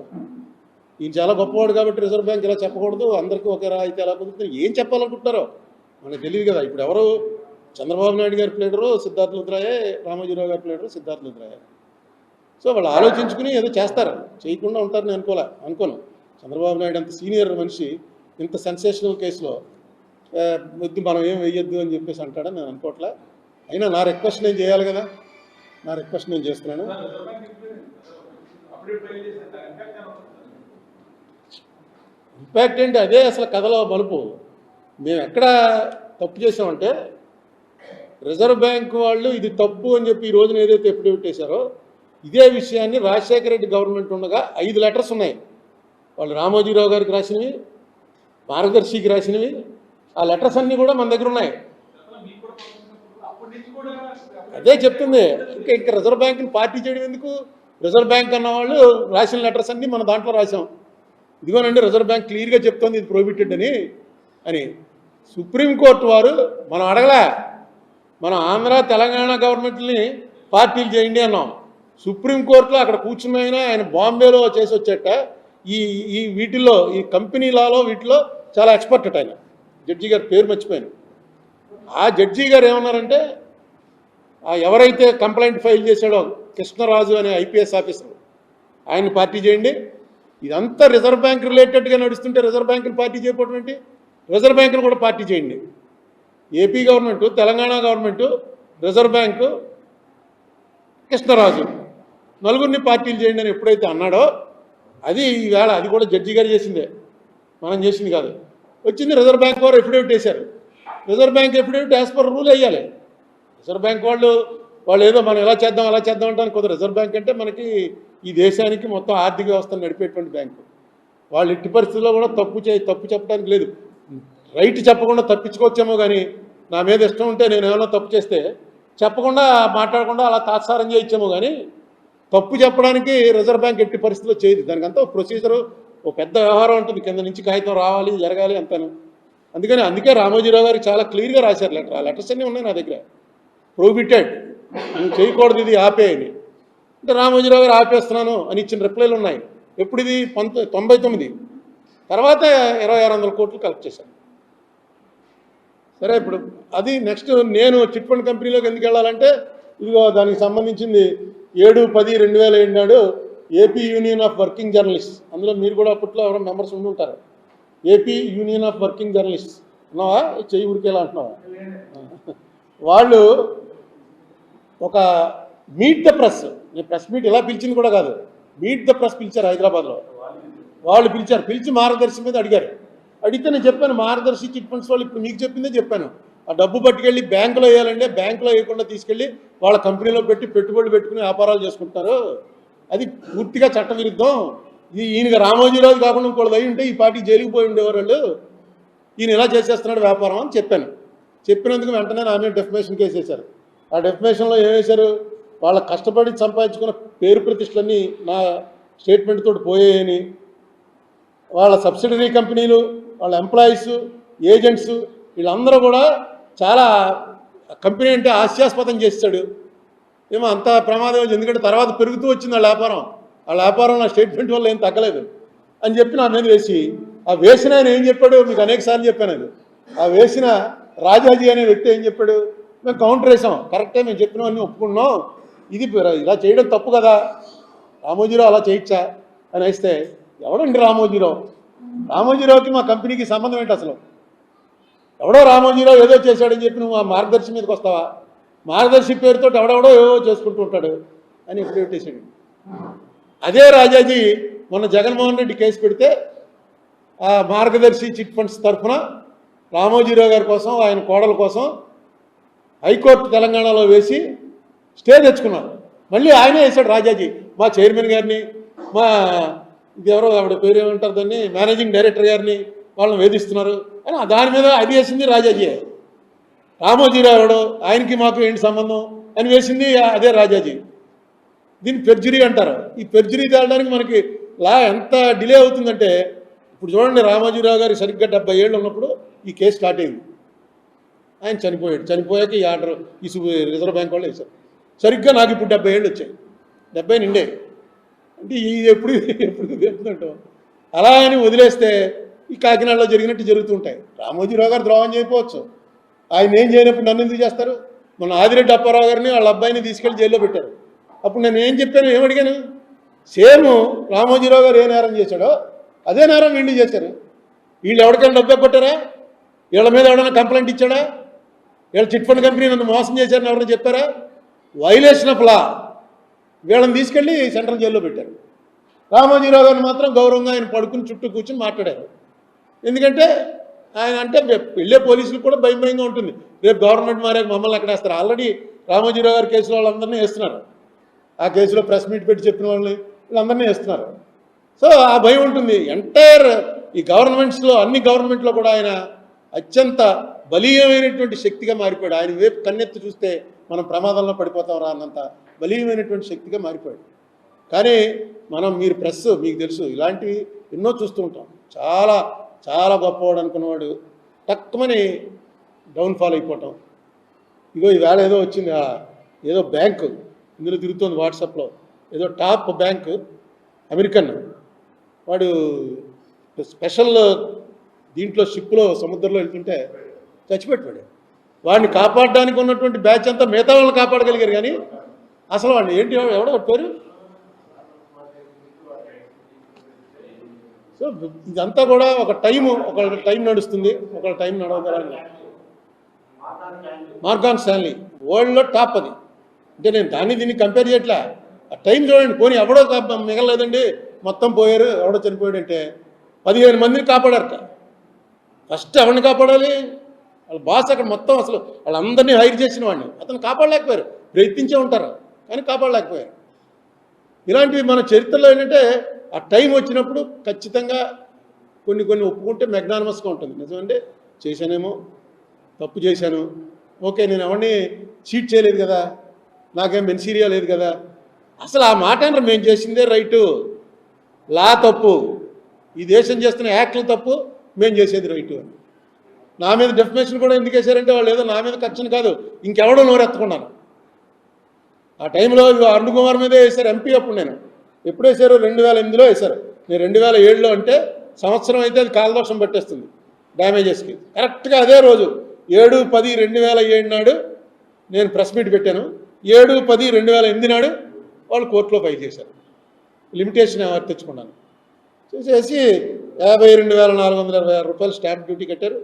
ఈయన చాలా గొప్పవాడు కాబట్టి రిజర్వ్ బ్యాంక్ ఇలా చెప్పకూడదు, అందరికీ ఒకే అయితే ఎలా కుదురుతుంది, ఏం చెప్పాలనుకుంటున్నారో మనకు తెలియదు కదా. ఇప్పుడు ఎవరు, చంద్రబాబు నాయుడు గారి ప్లేడరు సిద్ధార్థ లుత్రాయే, రామోజీరావు గారి ప్లేడరు సిద్ధార్థ లుత్రాయే. సో వాళ్ళు ఆలోచించుకుని ఏదో చేస్తారు, చేయకుండా ఉంటారని అనుకోను. చంద్రబాబు నాయుడు అంత సీనియర్ మనిషి ఇంత సెన్సేషనల్ కేసులో వద్దు మనం ఏం వేయొద్దు అని చెప్పేసి అంటాడని నేను అనుకోవట్లే. అయినా నా రిక్వెస్ట్ నేను చేయాలి కదా, నా రిక్వెస్ట్ నేను చేస్తున్నాను. ఇంపాక్ట్ ఏంటి, అదే అసలు కథలో మలుపు. మేము ఎక్కడ తప్పు చేసామంటే రిజర్వ్ బ్యాంక్ వాళ్ళు ఇది తప్పు అని చెప్పి ఈ రోజున ఏదైతే ఎఫిడవిట్ వేశారో ఇదే విషయాన్ని రాజశేఖర రెడ్డి గవర్నమెంట్ ఉండగా 5 లెటర్స్ ఉన్నాయి. వాళ్ళు రామోజీరావు గారికి రాసినవి, మార్గదర్శికి రాసినవి, ఆ లెటర్స్ అన్నీ కూడా మన దగ్గర ఉన్నాయి. అదే చెప్తుంది. ఇంకా రిజర్వ్ బ్యాంక్ని పార్టీ చేయడం ఎందుకు? రిజర్వ్ బ్యాంక్ అన్న వాళ్ళు రాసిన లెటర్స్ అన్నీ మన దాంట్లో రాసాం. ఇదిగోనండి రిజర్వ్ బ్యాంక్ క్లియర్గా చెప్తోంది ఇది ప్రొహిబిటెడ్ అని. అని సుప్రీంకోర్టు వారు మనం అడగలే. మనం ఆంధ్ర తెలంగాణ గవర్నమెంట్ని పార్టీలు చేయండి అన్నాం. సుప్రీంకోర్టులో అక్కడ కూర్చుని ఆయన బాంబేలో చేసి వచ్చేట ఈ ఈ వీటిల్లో ఈ కంపెనీ లాలో వీటిలో చాలా ఎక్స్పర్ట్ ఆయన. జడ్జి గారి పేరు మర్చిపోయాను. ఆ జడ్జి గారు ఏమన్నారంటే ఎవరైతే కంప్లైంట్ ఫైల్ చేశాడో కృష్ణరాజు అనే ఐపీఎస్ ఆఫీసర్ ఆయన్ని పార్టీ చేయండి. ఇదంతా రిజర్వ్ బ్యాంక్ రిలేటెడ్గా నడుస్తుంటే రిజర్వ్ బ్యాంకుని పార్టీ చేయకపోవడం ఏంటి? రిజర్వ్ బ్యాంకును కూడా పార్టీ చేయండి. AP government, Telangana government, reserve bank, Krishnaraju నలుగురిని పార్టీలు చేయండి అని ఎప్పుడైతే అన్నాడో అది ఈవేళ అది కూడా జడ్జి గారు చేసిందే, మనం చేసింది కాదు. వచ్చింది రిజర్వ్ బ్యాంక్ వారు ఎఫిడేవిట్ వేశారు. Reserve bank affidavit as per rule వేయాలి. రిజర్వ్ బ్యాంక్ వాళ్ళు ఏదో మనం ఎలా చేద్దాం అలా చేద్దాం అంటాను కొద్ది. రిజర్వ్ బ్యాంక్ అంటే మనకి ఈ దేశానికి మొత్తం ఆర్థిక వ్యవస్థను నడిపేటువంటి బ్యాంకు. వాళ్ళు ఇట్టి పరిస్థితుల్లో కూడా తప్పు చెప్పడానికి లేదు. రైట్ చెప్పకుండా తప్పించుకోవచ్చేమో, కానీ నా మీద ఇష్టం ఉంటే నేను ఏమైనా తప్పు చేస్తే చెప్పకుండా మాట్లాడకుండా అలా తాత్సారం చేయించామో, కానీ తప్పు చెప్పడానికి రిజర్వ్ బ్యాంక్ ఎట్టి పరిస్థితుల్లో చేయదు. దానికంతా ఒక ప్రొసీజరు, ఒక పెద్ద వ్యవహారం ఉంటుంది. కింద నుంచి కాగితం రావాలి, జరగాలి అంతాను. అందుకే రామోజీరావు గారికి చాలా క్లియర్గా రాశారు లెటర్. ఆ లెటర్స్ అన్నీ ఉన్నాయి నా దగ్గర. ప్రొహిబిటెడ్, నువ్వు చేయకూడదు, ఇది ఆపేయని. అంటే రామోజీరావు గారు ఆపేస్తున్నాను అని ఇచ్చిన రిప్లైలు ఉన్నాయి. ఎప్పుడు ఇది 99. తర్వాత 2600 కోట్లు కలెక్ట్ చేశాను. సరే, ఇప్పుడు అది నెక్స్ట్ నేను చిట్ ఫండ్ కంపెనీలోకి ఎందుకు వెళ్ళాలంటే ఇదిగో దానికి సంబంధించింది 7/10/2007 నాడు AP union of working journalist, అందులో మీరు కూడా అప్పట్లో ఎవరో మెంబర్స్ ఉండి ఉంటారు. AP union of working journalist ఉన్నావా? చెయ్యి ఉరికేలా అంటున్నావా? వాళ్ళు ఒక మీట్ ద ప్రెస్, నేను ప్రెస్ మీట్ ఇలా పిలిచింది కూడా కాదు, మీట్ ద ప్రెస్ పిలిచారు హైదరాబాద్లో. వాళ్ళు పిలిచి మార్గదర్శి మీద అడిగారు. అడిగితే నేను చెప్పాను, మార్గదర్శి చిట్ ఫండ్స్ వాళ్ళు ఇప్పుడు మీకు చెప్పిందే చెప్పాను. ఆ డబ్బు పట్టుకెళ్ళి బ్యాంకులో వేయాలంటే బ్యాంకులో వేయకుండా తీసుకెళ్ళి వాళ్ళ కంపెనీలో పెట్టి పెట్టుబడులు పెట్టుకుని వ్యాపారాలు చేసుకుంటారు. అది పూర్తిగా చట్టవిరుద్ధం. ఈయనకి రామోజీరావు కాకుండా ఇంకోటి అయి ఉంటే ఈ పార్టీ జైలుకి పోయి ఉండేవారు వాళ్ళు. ఈయన ఇలా చేసేస్తున్నాడు వ్యాపారం అని చెప్పాను. చెప్పినందుకు వెంటనే నా మీద డెఫమేషన్ కేసు వేశారు. ఆ డెఫమేషన్లో ఏం వేశారు? వాళ్ళ కష్టపడి సంపాదించుకున్న పేరు ప్రతిష్టలన్నీ నా స్టేట్మెంట్ తోటి పోయాయని, వాళ్ళ సబ్సిడరీ కంపెనీలు, వాళ్ళ ఎంప్లాయీస్, ఏజెంట్స్ వీళ్ళందరూ కూడా చాలా కంపెనీ అంటే హాస్యాస్పదం చేస్తాడు. ఏమో అంత ప్రమాదం, ఎందుకంటే తర్వాత పెరుగుతూ వచ్చింది వాళ్ళ వ్యాపారం. వాళ్ళ వ్యాపారం నా స్టేట్మెంట్ వల్ల ఏం తగ్గలేదు అని చెప్పి నా మీద వేసి, ఆ వేసిన ఆయన ఏం చెప్పాడు మీకు అనేక సార్లు చెప్పాను. అది ఆ వేసిన రాజాజీ అనే వ్యక్తి ఏం చెప్పాడు? మేము కౌంటర్ వేసాం, కరెక్టే, మేము చెప్పినవన్నీ ఒప్పుకున్నాం, ఇది ఇలా చేయడం తప్పు కదా, రామోజీరావు అలా చేయొచ్చా అని వేస్తే, ఎవడండి రామోజీరావు? రామోజీరావుకి మా కంపెనీకి సంబంధం ఏంటి అసలు? ఎవడో రామోజీరావు ఏదో చేశాడని చెప్పి నువ్వు ఆ మార్గదర్శి మీదకి వస్తావా? మార్గదర్శి పేరుతో ఎవడెవడో ఏవో చేసుకుంటూ ఉంటాడు అని ఎప్పుడు పెట్టేశాడు. అదే రాజాజీ మొన్న జగన్మోహన్ రెడ్డి కేసు పెడితే ఆ మార్గదర్శి చిట్ ఫండ్స్ తరఫున రామోజీరావు గారి కోసం, ఆయన కోడల కోసం హైకోర్టు తెలంగాణలో వేసి స్టే తెచ్చుకున్నారు. మళ్ళీ ఆయనే వేశాడు రాజాజీ. మా చైర్మన్ గారిని, మా ఇది ఎవరో ఆవిడ పేరు ఏమంటారు దాన్ని, మేనేజింగ్ డైరెక్టర్ గారిని వాళ్ళని వేధిస్తున్నారు అని దాని మీద అది వేసింది రాజాజీ. రామోజీరావు ఎవడో, ఆయనకి మాకు ఏంటి సంబంధం అని వేసింది అదే రాజాజీ. దీన్ని పెర్జరీ అంటారు. ఈ పెర్జరీ తేలడానికి మనకి ఎంత డిలే అవుతుందంటే, ఇప్పుడు చూడండి, రామోజీరావు గారికి సరిగ్గా 70 ఏళ్ళు ఉన్నప్పుడు ఈ కేసు స్టార్ట్ అయింది. ఆయన చనిపోయాడు. చనిపోయాక ఈ ఆర్డర్ ఈ రిజర్వ్ బ్యాంక్ వాళ్ళు వేశారు. సరిగ్గా నాకు ఇప్పుడు 70 ఏళ్ళు వచ్చాయి. 70 నిండే. అంటే ఇది ఎప్పుడు తెలుస్తుందంటాం. అలా అని వదిలేస్తే ఈ కాకినాడలో జరిగినట్టు జరుగుతుంటాయి. రామోజీరావు గారు ద్రోహం చేయకపోవచ్చు, ఆయన ఏం చేయనప్పుడు నన్ను ఎందుకు చేస్తారు? మన ఆదిరెడ్డి అప్పారావు గారిని వాళ్ళ అబ్బాయిని తీసుకెళ్లి జైల్లో పెట్టారు. అప్పుడు నేను ఏం చెప్పాను, ఏమడిగాను? సేమ్ రామోజీరావు గారు ఏ నేరం చేశాడో అదే నేరం వీళ్ళు చేశారు. వీళ్ళు ఎవరికైనా డబ్బు కొట్టారా? వీళ్ళ మీద ఎవరైనా కంప్లైంట్ ఇచ్చాడా? వీళ్ళ చిట్ ఫండ్ కంపెనీ నన్ను మోసం చేశారని ఎవరైనా చెప్పారా? Violation of law. వీళ్ళని తీసుకెళ్ళి సెంట్రల్ జైల్లో పెట్టారు. రామోజీరావు గారిని మాత్రం గౌరవంగా ఆయన పడుకుని చుట్టూ కూర్చుని మాట్లాడారు. ఎందుకంటే ఆయన అంటే వెళ్ళే పోలీసులకు కూడా భయంగా ఉంటుంది, రేపు గవర్నమెంట్ మారాక మమ్మల్ని అక్కడ వేస్తారు. ఆల్రెడీ రామోజీరావు గారి కేసులో వాళ్ళందరినీ వేస్తున్నారు. ఆ కేసులో ప్రెస్ మీట్ పెట్టి చెప్పిన వాళ్ళని వీళ్ళందరినీ వేస్తున్నారు. సో ఆ భయం ఉంటుంది. ఎంటైర్ ఈ గవర్నమెంట్స్లో, అన్ని గవర్నమెంట్లో కూడా ఆయన అత్యంత బలీయమైనటువంటి శక్తిగా మారిపోయాడు. ఆయన వైపు కన్నెత్తి చూస్తే మనం ప్రమాదంలో పడిపోతాం రా అన్నంత బలీయమైనటువంటి శక్తిగా మారిపోయాడు. కానీ మీరు ప్రెస్ మీకు తెలుసు, ఇలాంటివి ఎన్నో చూస్తూ ఉంటాం. చాలా చాలా గొప్పవాడు అనుకున్నవాడు టక్కుమని డౌన్ఫాల్ అయిపోవటం. ఇగో ఈవేళ ఏదో వచ్చింది, ఏదో బ్యాంకు ఇందులో తిరుగుతుంది వాట్సాప్లో, ఏదో టాప్ బ్యాంకు అమెరికన్ వాడు స్పెషల్ దీంట్లో షిప్లో సముద్రంలో వెళ్తుంటే చచ్చిపెట్టాడు. వాడిని కాపాడడానికి ఉన్నటువంటి బ్యాచ్ అంతా మిగతా వాళ్ళని కాపాడగలిగారు, కానీ అసలు వాడిని ఏంటి ఎవడో పేరు. సో ఇదంతా కూడా ఒక టైం నడుస్తుంది, ఒక టైం నడవగలని. మార్గాన్ స్టాన్లీ వరల్డ్లో టాప్ అది. అంటే నేను దీన్ని కంపేర్ చేయట్లే. ఆ టైం చూడండి, పోనీ ఎవడో మిగలలేదండి, మొత్తం పోయారు, ఎవడో చనిపోయాడు అంటే 15 మందిని కాపాడారట. ఫస్ట్ ఎవరిని కాపాడాలి? వాళ్ళ బాస్ అక్కడ మొత్తం అసలు వాళ్ళందరినీ హైర్ చేసిన వాడిని అతను కాపాడలేకపోయారు. ప్రయత్నించే ఉంటారు కానీ కాపాడలేకపోయారు. ఇలాంటివి మన చరిత్రలో ఏంటంటే ఆ టైం వచ్చినప్పుడు ఖచ్చితంగా కొన్ని ఒప్పుకుంటే మెగ్నానమస్గా ఉంటుంది. నిజమంటే చేశానేమో, తప్పు చేశాను, ఓకే, నేను ఎవరిని చీట్ చేయలేదు కదా, నాకేం మెన్సీరియా లేదు కదా, అసలు ఆ మాట అంటారు మేము చేసిందే రైటు, లా తప్పు, ఈ దేశం చేస్తున్న యాక్ట్లు తప్పు, మేము చేసేది రైటు అని. నా మీద డెఫినేషన్ కూడా ఎందుకు వేశారంటే వాళ్ళు ఏదో నా మీద కక్షను కాదు, ఇంకెవడో నోరెత్తుకున్నాను. ఆ టైంలో అరుణ్ కుమార్ మీదే వేశారు ఎంపీ. అప్పుడు నేను ఎప్పుడు వేశారు? 2008లో వేశారు. నేను 2007లో అంటే సంవత్సరం అయితే అది కాలదోషం పట్టేస్తుంది డ్యామేజెస్కి. కరెక్ట్గా అదే రోజు 7/10/2007 నాడు నేను ప్రెస్ మీట్ పెట్టాను. 7/10/2008 నాడు వాళ్ళు కోర్టులో ఫైల్ చేశారు. లిమిటేషన్ తెచ్చుకున్నాను. చేసి 52,426 రూపాయలు స్టాంప్ డ్యూటీ కట్టారు.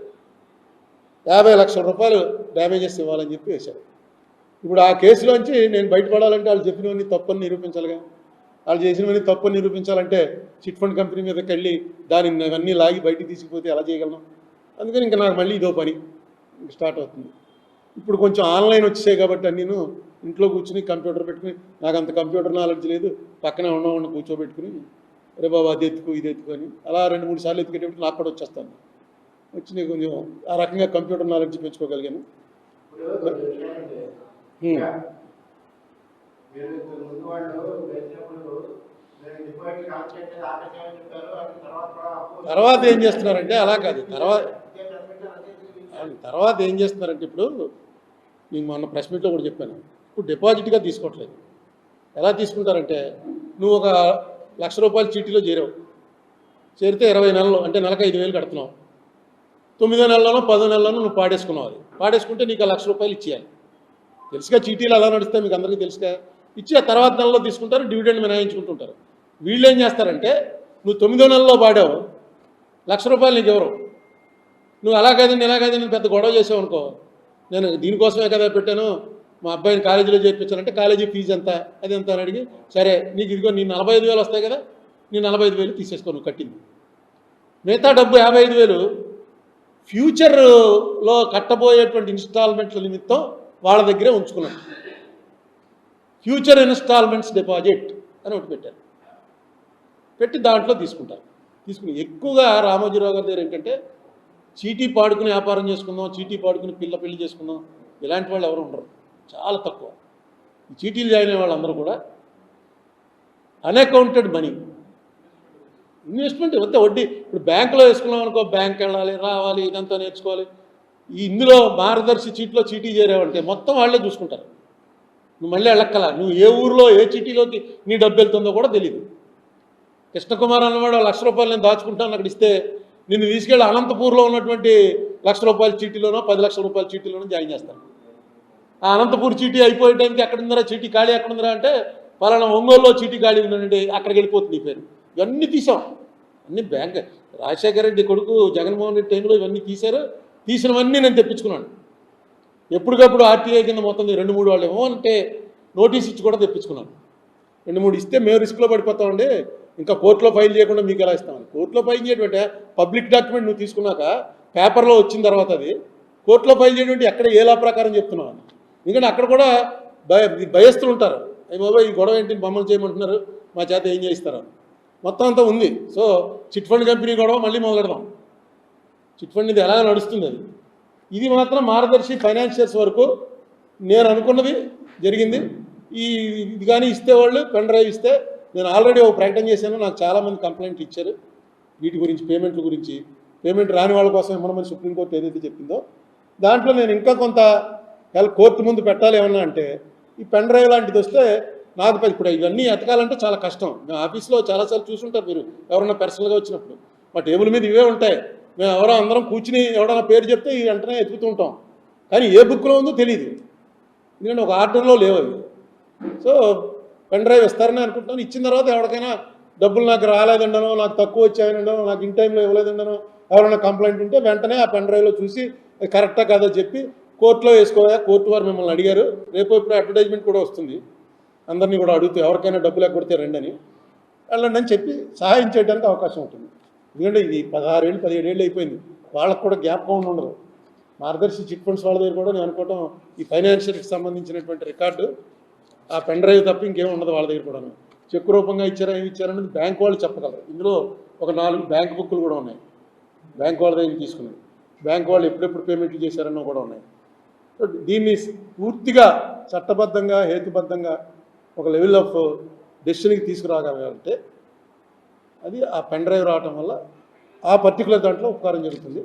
50 లక్షల రూపాయలు డ్యామేజెస్ ఇవ్వాలని చెప్పి వేశారు. ఇప్పుడు ఆ కేసులోంచి నేను బయటపడాలంటే వాళ్ళు చెప్పినవన్నీ తప్పని నిరూపించాలిగా. వాళ్ళు చేసినవన్నీ తప్పని నిరూపించాలంటే చిట్ ఫండ్ కంపెనీ మీదకి వెళ్ళి దాన్ని అన్నీ లాగి బయటికి తీసుకుపోతే ఎలా చేయగలను? అందుకని ఇంకా నాకు మళ్ళీ ఇదో పని స్టార్ట్ అవుతుంది. ఇప్పుడు కొంచెం ఆన్లైన్ వచ్చేసాయి కాబట్టి నేను ఇంట్లో కూర్చుని కంప్యూటర్ పెట్టుకుని, నాకు అంత కంప్యూటర్ నాలెడ్జ్ లేదు, పక్కనే ఉన్నవాడిని కూర్చోబెట్టుకుని రే బాబు అది ఎత్తుకు ఇది ఎత్తుకొని అలా 2-3 సార్లు ఎత్తుకేటప్పుడు నాకు కూడా వచ్చేస్తాను. వచ్చి నేను కొంచెం ఆ రకంగా కంప్యూటర్ నాలెడ్జ్ పెంచుకోగలిగాను. తర్వాత ఏం చేస్తున్నారంటే అలా కాదు, తర్వాత ఏం చేస్తున్నారంటే ఇప్పుడు నేను మొన్న ప్రెస్ మీట్లో కూడా చెప్పాను, ఇప్పుడు డిపాజిట్గా తీసుకోవట్లేదు. ఎలా తీసుకుంటారంటే నువ్వు ఒక ₹1,00,000 చీటీలో చేరితే 20 నెలలు అంటే నెలకు 5,000 కడుతున్నావు. 9వ నెలలోనో 10వ నెలలోనో నువ్వు పాడేసుకున్నావు. అది పాడేసుకుంటే నీకు ₹1,00,000 ఇచ్చేయాలి. తెలుసుగా చీటీలు ఎలా నడుస్తాయి మీకు అందరికీ తెలుసుగా. ఇచ్చి ఆ తర్వాత నెలలో తీసుకుంటారు, డివిడెండ్ మినహాయించుకుంటుంటారు. వీళ్ళు ఏం చేస్తారంటే నువ్వు 9వ నెలలో పాడావు, ₹1,00,000 నీకు ఎవరు, నువ్వు అలా కాదండి ఇలా కాదండి పెద్ద గొడవ చేసావు అనుకో, నేను దీనికోసమే కదా పెట్టాను, మా అబ్బాయిని కాలేజీలో చేర్పించానంటే కాలేజీ ఫీజు ఎంత, అది ఎంత అని అడిగి, సరే నీకు ఇదిగో నీ 45,000 వస్తాయి కదా, నీ 45,000 తీసేసుకో నువ్వు కట్టింది. మిగతా డబ్బు 55,000 ఫ్యూచర్లో కట్టబోయేటువంటి ఇన్స్టాల్మెంట్ల నిమిత్తం వాళ్ళ దగ్గరే ఉంచుకున్నాను. ఫ్యూచర్ ఇన్స్టాల్మెంట్స్ డిపాజిట్ అని ఒకటి పెట్టారు. పెట్టి దాంట్లో తీసుకుంటారు. తీసుకుని ఎక్కువగా రామోజీరావు గారి దగ్గర ఏంటంటే చీటీ పాడుకుని వ్యాపారం చేసుకుందాం, చీటీ పాడుకుని పెళ్లి చేసుకుందాం, ఇలాంటి వాళ్ళు ఎవరు ఉండరు, చాలా తక్కువ. ఈ చీటీలు జాయిన్ అయ్యే వాళ్ళందరూ కూడా అన్అకౌంటెడ్ మనీ ఇన్వెస్ట్మెంట్ వద్ద వడ్డీ. ఇప్పుడు బ్యాంకులో వేసుకున్నాం అనుకో, బ్యాంక్ వెళ్ళాలి రావాలి ఇదంతా నేర్చుకోవాలి. ఇందులో మార్గదర్శి చీటీలో చీటీ చేరావంటే మొత్తం వాళ్ళే చూసుకుంటారు. నువ్వు మళ్ళీ వెళ్ళక్కల, నువ్వు ఏ ఊరిలో ఏ చీటీలోకి నీ డబ్బు వెళ్తుందో కూడా తెలియదు. కృష్ణకుమార్ అన్నవాడు ₹1,00,000 నేను దాచుకుంటాను అక్కడ ఇస్తే నిన్ను తీసుకెళ్ళి అనంతపూర్లో ఉన్నటువంటి ₹1,00,000 చీటీలోనో ₹10,00,000 చీటీలోనో జాయిన్ చేస్తాను. ఆ అనంతపూర్ చీటీ అయిపోయే టైంకి ఎక్కడుందరా చీటీ ఖాళీ ఎక్కడుందరా అంటే పలానా ఒంగోలులో చీటీ ఖాళీ ఉందండి, అక్కడికి వెళ్ళిపోతుంది ఈ పేరు. ఇవన్నీ తీసాం, అన్నీ బ్యాంక్ రాజశేఖర రెడ్డి కొడుకు జగన్మోహన్ రెడ్డి టైంలో ఇవన్నీ తీశారు. తీసినవన్నీ నేను తెప్పించుకున్నాను. ఎప్పటికప్పుడు ఆర్టీఐ కింద మొత్తం 2-3 వాళ్ళు ఏమో అంటే నోటీస్ ఇచ్చి కూడా తెప్పించుకున్నాను. 2-3 ఇస్తే మేము రిస్క్లో పడిపోతామండి, ఇంకా కోర్టులో ఫైల్ చేయకుండా మీకు ఎలా ఇస్తామని. కోర్టులో ఫైల్ చేయటువంటి పబ్లిక్ డాక్యుమెంట్ నువ్వు తీసుకున్నాక పేపర్లో వచ్చిన తర్వాత అది కోర్టులో ఫైల్ చేయడం ఎక్కడ ఏ లా ప్రకారం చెప్తున్నావు. ఎందుకంటే అక్కడ కూడా భయస్తులు ఉంటారు, అయ్యి బాబాయ్ ఈ గొడవ ఏంటి మమ్మల్ని చేయమంటున్నారు, మా చేత ఏం చేయిస్తారు మొత్తం అంతా ఉంది. సో చిట్ ఫండ్ కంపెనీ గొడవ మళ్ళీ మొదలెడదాం. చిట్ ఫండ్ ఇది ఎలా నడుస్తుంది అది. ఇది మాత్రం మార్గదర్శి ఫైనాన్షియర్స్ వరకు నేను అనుకున్నది జరిగింది. ఇది కానీ ఇస్తే వాళ్ళు పెన్ డ్రైవ్ ఇస్తే నేను ఆల్రెడీ ఒక ప్రకటన చేశాను, నాకు చాలామంది కంప్లైంట్లు ఇచ్చారు వీటి గురించి, పేమెంట్ల గురించి. పేమెంట్ రాని వాళ్ళ కోసం ఇవ్వమని సుప్రీంకోర్టు ఏదైతే చెప్పిందో దాంట్లో నేను ఇంకా కొంత కోర్టు ముందు పెట్టాలి ఏమన్నా అంటే ఈ పెన్ డ్రైవ్ లాంటిది వస్తే నాకు ఇప్పుడు ఇవన్నీ ఎతకాలంటే చాలా కష్టం. మేము ఆఫీస్లో చాలాసార్లు చూసుంటారు మీరు ఎవరన్నా పర్సనల్గా వచ్చినప్పుడు మా టేబుల్ మీద ఇవే ఉంటాయి. మేము ఎవరో అందరం కూర్చుని ఎవడన్నా పేరు చెప్తే ఈ వెంటనే ఎతుకుతూ ఉంటాం. కానీ ఏ బుక్లో ఉందో తెలియదు, ఎందుకంటే ఒక ఆర్డర్లో లేవు అవి. సో పెన్ డ్రైవ్ ఇస్తారని అనుకుంటున్నాను. ఇచ్చిన తర్వాత ఎవరికైనా డబ్బులు నాకు రాలేదండనో, నాకు తక్కువ వచ్చాయనండనో, నాకు ఇన్ టైంలో ఇవ్వలేదండనో ఎవరైనా కంప్లైంట్ ఉంటే వెంటనే ఆ పెన్ డ్రైవ్లో చూసి కరెక్టా కాదో చెప్పి కోర్టులో వేసుకోయా, కోర్టు వారు మిమ్మల్ని అడిగారు, రేపు ఇప్పుడు అడ్వర్టైజ్మెంట్ కూడా వస్తుంది, అందరినీ కూడా అడుగుతూ ఎవరికైనా డబ్బులు ఎగ్గొడితే రండి అని వెళ్ళండి అని చెప్పి సహాయం చేయడానికి అవకాశం ఉంటుంది. ఎందుకంటే ఇది 16 ఏళ్ళు 17 ఏళ్ళు అయిపోయింది, వాళ్ళకు కూడా జ్ఞాపకం ఉండదు. మార్గదర్శి చిట్ ఫండ్స్ వాళ్ళ దగ్గర కూడా నేను అనుకోవటం ఈ ఫైనాన్షియల్కి సంబంధించినటువంటి రికార్డు ఆ పెన్ డ్రైవ్ తప్ప ఇంకేం ఉండదు వాళ్ళ దగ్గర కూడా. చెక్ రూపంగా ఇచ్చారా ఏమి ఇచ్చారనేది బ్యాంక్ వాళ్ళు చెప్పగలరు. ఇందులో ఒక 4 బ్యాంక్ బుక్కులు కూడా ఉన్నాయి, బ్యాంక్ వాళ్ళ దగ్గర తీసుకున్నాయి, బ్యాంక్ వాళ్ళు ఎప్పుడెప్పుడు పేమెంట్లు చేశారన్నో కూడా ఉన్నాయి. దీన్ని పూర్తిగా చట్టబద్ధంగా హేతుబద్ధంగా ఒక లెవెల్ ఆఫ్ డెసిషన్కి తీసుకురాగలంటే అది ఆ పెన్ డ్రైవ్ రావటం వల్ల ఆ పర్టికులర్ దాంట్లో ఉపకారం జరుగుతుంది.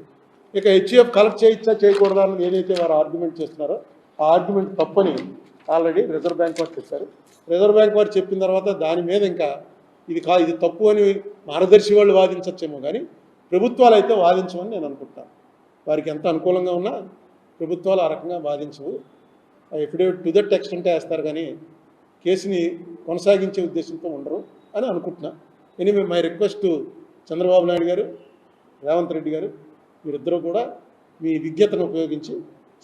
ఇక హెచ్ఎఫ్ కలెక్ట్ చేయొచ్చా చేయకూడదా అని ఏదైతే వారు ఆర్గ్యుమెంట్ చేస్తున్నారో ఆ ఆర్గ్యుమెంట్ తప్పని ఆల్రెడీ రిజర్వ్ బ్యాంక్ వారు చెప్పారు. రిజర్వ్ బ్యాంక్ వారు చెప్పిన తర్వాత దాని మీద ఇంకా ఇది తప్పు అని మార్గదర్శి వాళ్ళు వాదించవచ్చేమో, కానీ ప్రభుత్వాలు అయితే వాదించమని నేను అనుకుంటాను. వారికి ఎంత అనుకూలంగా ఉన్నా ప్రభుత్వాలు ఆ రకంగా వాదించవు. ఎఫిడేవిట్ టు దట్ ఎక్స్టెంట్ వేస్తారు, కానీ కేసుని కొనసాగించే ఉద్దేశంతో ఉండరు అని అనుకుంటున్నా. Anyway my request to Chandrababu Naidu గారు, రేవంత్ రెడ్డి గారు, మీరిద్దరూ కూడా మీ విజ్ఞతను ఉపయోగించి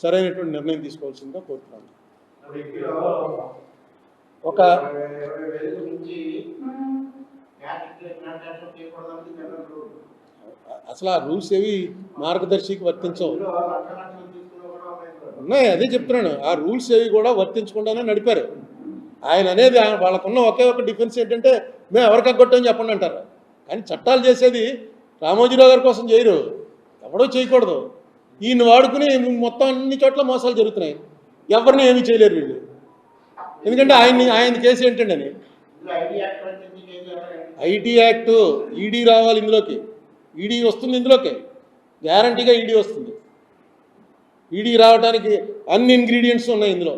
సరైనటువంటి నిర్ణయం తీసుకోవాల్సిందిగా కోరుతున్నాను. ఒక అసలు ఆ రూల్స్ ఏవి మార్గదర్శికి వర్తించవు ఉన్నాయి, అదే చెప్తున్నాను. ఆ రూల్స్ ఏవి కూడా వర్తించకుండానే నడిపారు. ఆయన అనేది వాళ్ళకున్న ఒకే ఒక డిఫెన్స్ ఏంటంటే మేము ఎవరికి అగ్గొట్టని చెప్పండి అంటారు, కానీ చట్టాలు చేసేది రామోజీరావు గారి కోసం చేయరు, ఎవడో చేయకూడదు. ఈయన వాడుకుని మొత్తం అన్ని చోట్ల మోసాలు జరుగుతున్నాయి, ఎవరిని ఏమీ చేయలేరు వీళ్ళు. ఎందుకంటే ఆయన కేసు ఏంటండి అని ఐటీ యాక్టు ఈడీ రావాలి, ఇందులోకి ఈడీ వస్తుంది, ఇందులోకి గ్యారంటీగా ఈడీ వస్తుంది. ఈడీ రావడానికి అన్ని ఇంగ్రీడియంట్స్ ఉన్నాయి ఇందులో,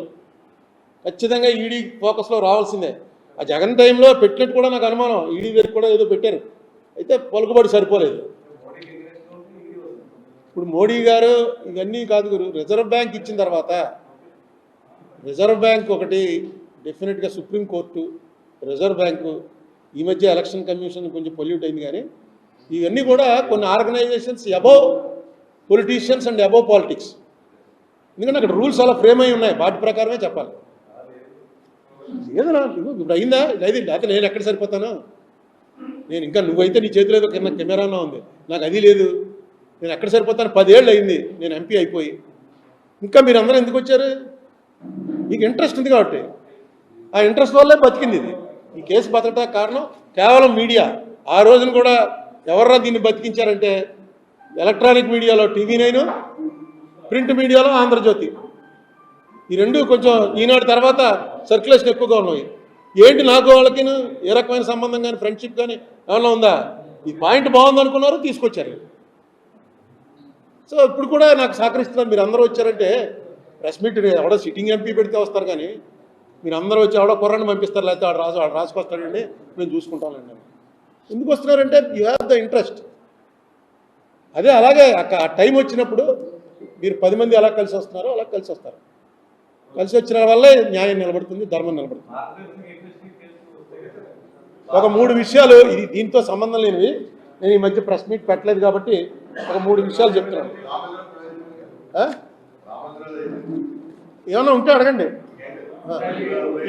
ఖచ్చితంగా ఈడీ ఫోకస్లో రావాల్సిందే. ఆ జగన్ టైంలో పెట్టినట్టు కూడా నాకు అనుమానం, ఈడీ దగ్గర కూడా ఏదో పెట్టారు, అయితే పలుకుబడి సరిపోలేదు. ఇప్పుడు మోడీ గారు ఇవన్నీ కాదు గురు, రిజర్వ్ బ్యాంక్ ఇచ్చిన తర్వాత రిజర్వ్ బ్యాంక్ ఒకటి డెఫినెట్గా సుప్రీంకోర్టు, రిజర్వ్ బ్యాంకు, ఈ మధ్య ఎలక్షన్ కమిషన్ కొంచెం పొల్యూట్ అయింది, కానీ ఇవన్నీ కూడా కొన్ని organisations above politicians and above politics. ఎందుకంటే అక్కడ రూల్స్ అలా ఫ్రేమ్ అయి ఉన్నాయి, వాటి ప్రకారమే చెప్పాలి. ఏదన్నా ఇప్పుడు అయిందా లేదు, లేకపోతే నేను ఎక్కడ సరిపోతాను, నేను ఇంకా నువ్వైతే నీ చేతిలో ఏదో కింద కెమెరాలో ఉంది, నాకు అది లేదు, నేను ఎక్కడ సరిపోతాను. 10 ఏళ్ళు అయింది నేను ఎంపీ అయిపోయి, ఇంకా మీరు అందరూ ఎందుకు వచ్చారు? మీకు ఇంట్రెస్ట్ ఉంది కాబట్టి, ఆ ఇంట్రెస్ట్ వల్లే బతికింది ఇది. ఈ కేసు బతకడానికి కారణం కేవలం మీడియా. ఆ రోజున కూడా ఎవర్రా దీన్ని బతికించారంటే ఎలక్ట్రానిక్ మీడియాలో TV9, ప్రింట్ మీడియాలో ఆంధ్రజ్యోతి, ఈ రెండు కొంచెం ఈనాడు తర్వాత సర్క్యులేషన్ ఎక్కువగా ఉన్నాయి. ఏంటి నాకు వాళ్ళకి ఏ రకమైన సంబంధం కానీ ఫ్రెండ్షిప్ కానీ ఏమన్నా ఉందా? ఈ పాయింట్ బాగుంది అనుకున్నారు, తీసుకొచ్చారు. సో ఇప్పుడు కూడా నాకు సహకరిస్తున్నారు. మీరు అందరూ వచ్చారంటే ప్రెస్ మీట్ ఎవడో సిట్టింగ్ ఎంపీ పెడితే వస్తారు, కానీ మీరు అందరూ వచ్చి ఎవడో కుర్రాన్ని పంపిస్తారు, లేకపోతే వాడు రాసుకొస్తాడండి మేము చూసుకుంటామండి. ఎందుకు వస్తున్నారంటే యూ హ్యావ్ ద ఇంట్రెస్ట్. అదే అలాగే ఆ టైం వచ్చినప్పుడు మీరు 10 మంది ఎలా కలిసి వస్తున్నారో అలా కలిసి వస్తారు. కలిసి వచ్చిన వల్లే న్యాయం నిలబడుతుంది, ధర్మం నిలబడుతుంది. ఒక 3 విషయాలు ఇది దీంతో సంబంధం లేనివి, నేను ఈ మధ్య ప్రెస్ మీట్ పెట్టలేదు కాబట్టి ఒక 3 విషయాలు చెప్తున్నాను. ఏమన్నా ఉంటే అడగండి.